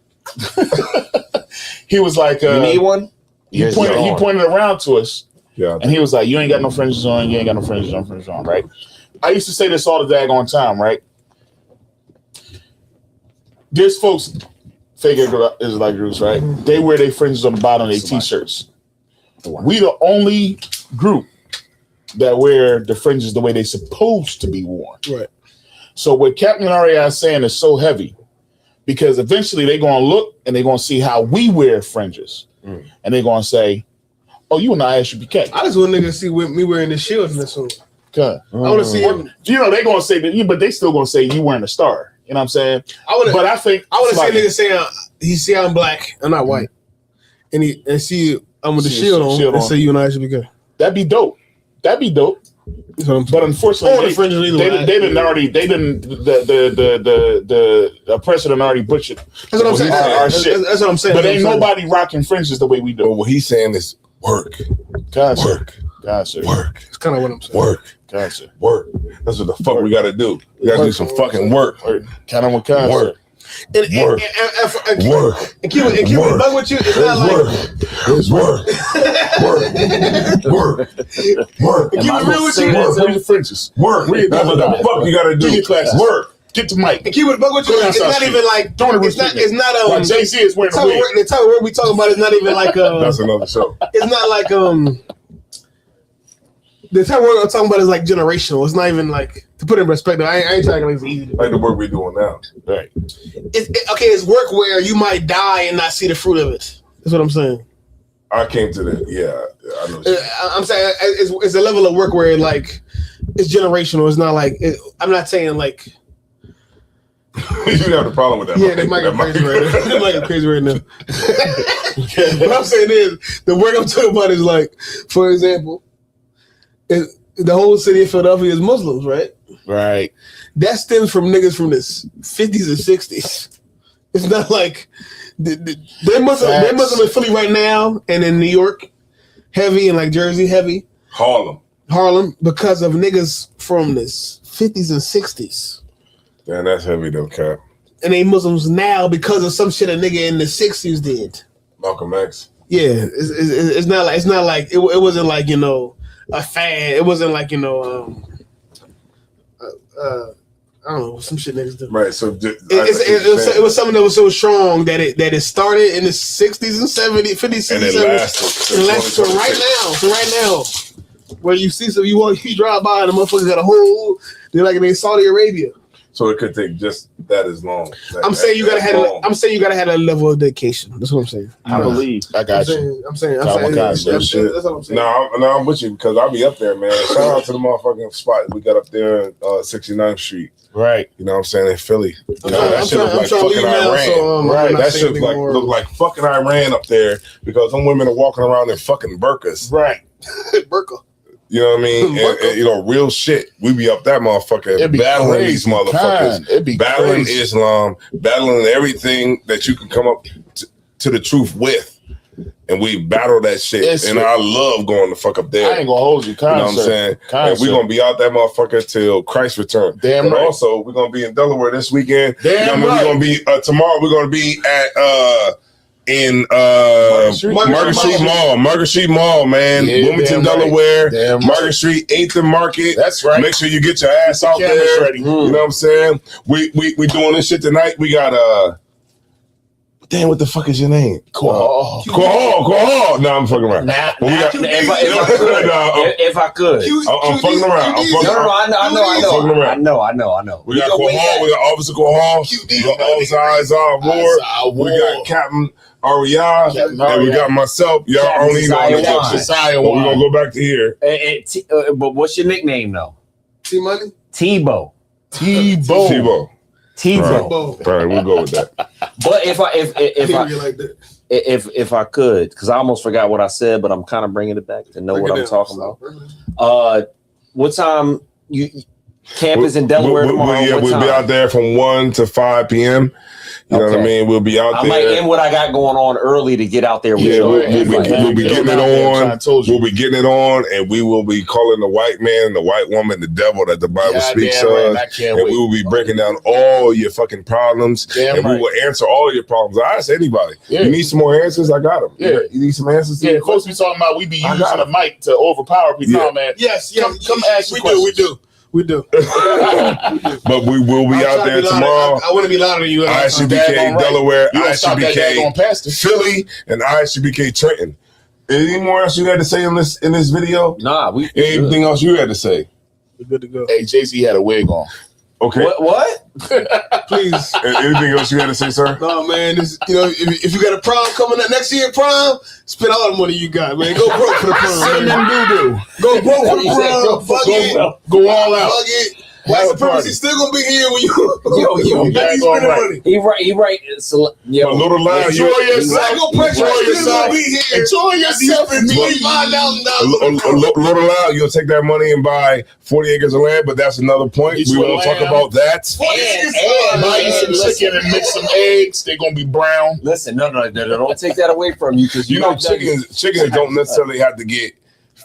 He was like, you need one? He pointed around to us. Yeah. And he was like, you ain't got no fringes on, right? I used to say this all the daggone time, right? There's folks, fake Israelite groups, right? They wear their fringes on the bottom of their t-shirts. We the only group that wear the fringes the way they're supposed to be worn. Right. So what Captain Aria is saying is so heavy because eventually they're going to look and they're going to see how we wear fringes. And they're going to say, oh, you in the ISUBK. I just want niggas to see me wearing the shields in this one. Okay. I want to see him. You know, they're going to say that, but they still going to say you wearing a star. You know what I'm saying? I want to see niggas saying, he see I'm black, I'm not white. And see I'm with the shield on and say you in ISUBK. That'd be dope. But unfortunately, the oppressor done already butchered. That's what I'm saying. That's what I'm saying. But ain't nobody rocking fringes the way we do. But what he's saying is work. Gotcha. Work. It's kind of what I'm saying. Work. Gotcha. Work. That's what the fuck we got to do. We got to do some fucking work. Kind of what kind. Work. Work. And keep it bug with you. It's not like it's work. Work. And keep it real with you. Bring the fringes. Work. That's what the fuck you got to do. Do your classes. Work. Get the mic. And keep it bug with you. It's not even like it's not like Jay-Z is wearing a wig. The type of word we talking about is not even like that's another show. It's not like the type of work I'm talking about is like generational. It's not even like, to put it in perspective, I ain't trying to make it easy. Like the work we're doing now. Right. It's work where you might die and not see the fruit of it. That's what I'm saying. I came to that. Yeah, I know. I'm saying it's a level of work where like it's generational. It's not like I'm not saying like. You have a problem with that. Yeah, they might get crazy right now. They might get crazy right now. What I'm saying is the work I'm talking about is like, for example, the whole city of Philadelphia is Muslims, right? Right. That stems from niggas from the 50s and 60s It's not like they must have in Philly right now and in New York heavy and like Jersey heavy. Harlem because of niggas from the 50s and 60s. Man, that's heavy though, Cap. And they Muslims now because of some shit a nigga in the 60s did. Malcolm X. Yeah, it's not like it wasn't like, you know, a fad. It wasn't like, you know, I don't know, some shit niggas do. Right. So it was something that was so strong that it started in the 60s and 70s, 50s, 60s, and it 70s. And lasted to right now. Where you see some, you drive by and the motherfuckers got a hole. They're like in Saudi Arabia. So it could take just that as long. I'm saying you gotta have a level of dedication. That's what I'm saying. I believe. I got you. I'm saying. That's what I'm saying. No, I'm with you because I'll be up there, man. Shout out to the motherfucking spot we got up there, 69th Street. Right. You know what I'm saying, in Philly. That shit look like fucking Iran. Right. That shit look like fucking Iran up there because some women are walking around in fucking burqas. Right. Burqa. You know what I mean? And, you know, real shit. We be up that motherfucker battling these motherfuckers, battling Islam, battling everything that you can come up to the truth with. And we battle that shit. And I love going the fuck up there. I ain't gonna hold you. You know what I'm saying? And we're gonna be out that motherfucker till Christ return. Damn right. Also, we're gonna be in Delaware this weekend. Damn right. We're gonna be tomorrow. We're gonna be at Market Street Mall, man. Yeah, Wilmington, Delaware. Right. Market Street, 8th and Market. That's right. Make sure you get your ass out there. Ready. You know what I'm saying? We doing this shit tonight. We got damn, what the fuck is your name? Quahal. No, I'm fucking around. If I could. I'm fucking around. I know. We got Quahal. We got Officer Quahal. We got Officer Isaiah Ward. We got Captain Aria. And we got myself. Y'all only know the picture. We're going to go back to here. But what's your nickname, though? T-Money? Tebow. All right, we'll go with that. But if I could, because I almost forgot what I said, but I'm kind of bringing it back to know what I'm talking about. What time camp is in Delaware tomorrow? We'll be out there from 1 to 5 p.m. You know what I mean? We'll be out there. I might end what I got going on early to get out there. We'll be getting it on. We'll be getting it on, and we will be calling the white man and the white woman the devil that the Bible speaks of. And we will be breaking down all your fucking problems, we will answer all your problems. I ask anybody. You need some more answers? I got them. Yeah. You need some answers? Yeah, folks be talking about we be using a mic to overpower people. No, man. Yes. Come ask your questions. We do. But we will be out there tomorrow. I want to be louder than you. ISUBK Delaware, ISUBK Philly, and ISUBK Trenton. Anything more else you had to say in this video? Nah, anything else you had to say? We're good to go. Hey, Jay-Z had a wig on. Okay. What? Please. Anything else you had to say, sir? No, man. If you got a prom coming up next year, prom, spend all the money you got, man. Go broke for the prom. Go broke for the prom. Go all out. Fuck it. White supremacy still gonna be here when you money. He right. So, a little loud. Enjoy yourself. Enjoy yourself. A little loud. You'll take that money and buy 40 acres of land, but that's another point. We won't talk about that. And buy you some chicken and mix some eggs. They're gonna be brown. Listen, no, don't take that away from you because you know chickens don't necessarily have to get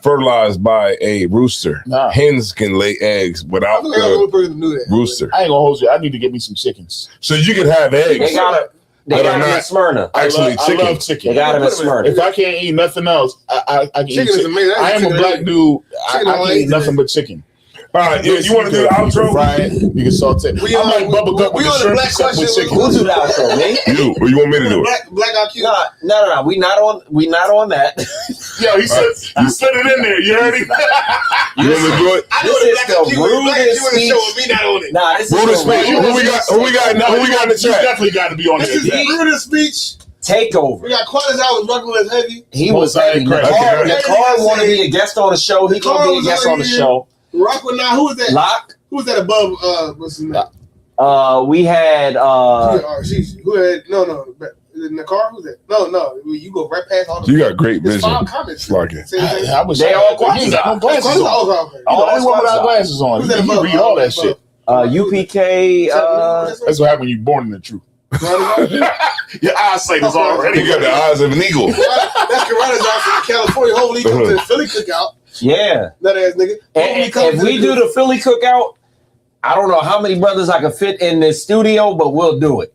fertilized by a rooster. Nah. Hens can lay eggs without the rooster. I ain't gonna hold you. I need to get me some chickens. So you can have eggs. They got them in Smyrna. I love chicken. They got them in Smyrna. If I can't eat nothing else, I can eat chicken. Is amazing. I am a black dude. I can eat nothing but chicken. All right, you want to do the outro? Fry it. You can saute it. I like bubble gut with the shrimp except with chicken. Who'll do the outro, man? You, or you want me to do it? Black IQ. No. We not on that. Yo, he slid it in there. You heard him? You want me to do it? This is the rudest speech. Nah, this is rudest speech. Who we got in the chat? You definitely got to be on this. This is the rudest speech. Takeover. We got Quantas out with Ruggles Heavy. He was heavy. Nicole wanted to be a guest on the show. He gonna be a guest on the show. Rock with now. Who was that? Locke. Who was that above? What's his name? We had. Who had? No. Nakar? Who's that? No. You go right past all the. You got great vision. 5 comments. Like it. They all glasses on. Glasses on. The only one without glasses on. You read all that shit. UPK. That's what happened when you're born in the truth. Your eyesight is already. He got the eyes of an eagle. That's Corrado Johnson in California. Hopefully he comes to the Philly cookout. Yeah. That ass nigga. And if we do the Philly cookout, I don't know how many brothers I can fit in this studio, but we'll do it.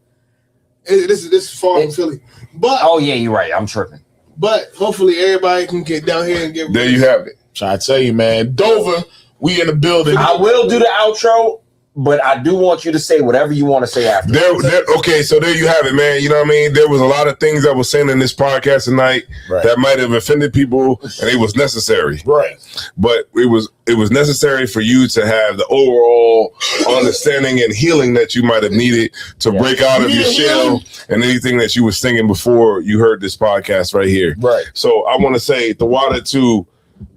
This is far from Philly. But oh yeah, you're right. I'm tripping. But hopefully everybody can get down here and get. There you have it. Trying to tell you, man. Dover, we in the building. I will do the outro, but I do want you to say whatever you want to say after. Okay, so there you have it, man. You know what I mean? There was a lot of things that was saying in this podcast tonight that might have offended people, and it was necessary. Right. But it was necessary for you to have the overall understanding and healing that you might have needed to break out of your shell and anything that you was thinking before you heard this podcast right here. Right. So I want to say the water to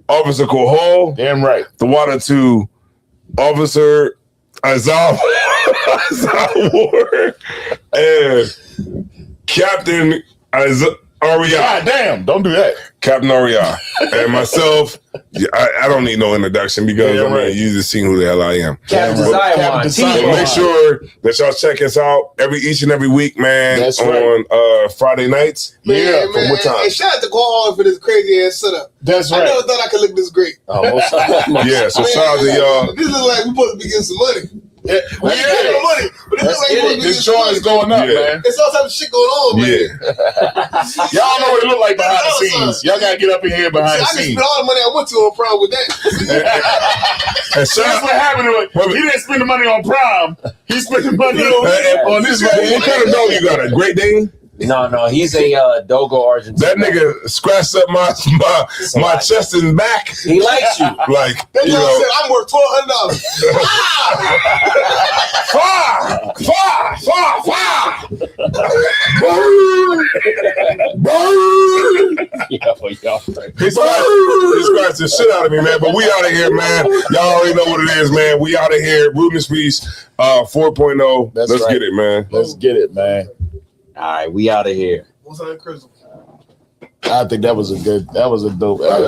Officer Kohol. Damn right. The water to Officer Azal Ward and Captain Aria. God damn, don't do that. Captain Aria and myself. I don't need no introduction because you just seen who the hell I am. Captain Zion. So make sure that y'all check us out each and every week, man. That's on Friday nights. Man, From what time? Hey, shout out to Kohol for this crazy ass setup. That's right. I never thought I could look this great. Yeah, so shout out to y'all. This looks like we supposed to be getting some money. We ain't no money, but this looks like this joint is going up, man. It's all type of shit going on, man. Y'all know what it look like behind the scenes. Y'all gotta get up in here behind the I just scenes. spent all the money I went to on prom with that. And shout That's what happened to it. He didn't spend the money on prom. He spent the money on this right here. What kind of dog you got? A Great Dane? No, he's a Dogo Argentine. That nigga scratched up my chest and back. He likes you. Like, That you dog know, said, I'm worth $1,200. He scratched the shit out of me, man. But we out of here, man. Y'all already know what it is, man. We out of here. Rudeness Peace 4.0. Let's get it, man. Let's get it, man. All right, we out of here. What's on Crystal? I think that was a dope.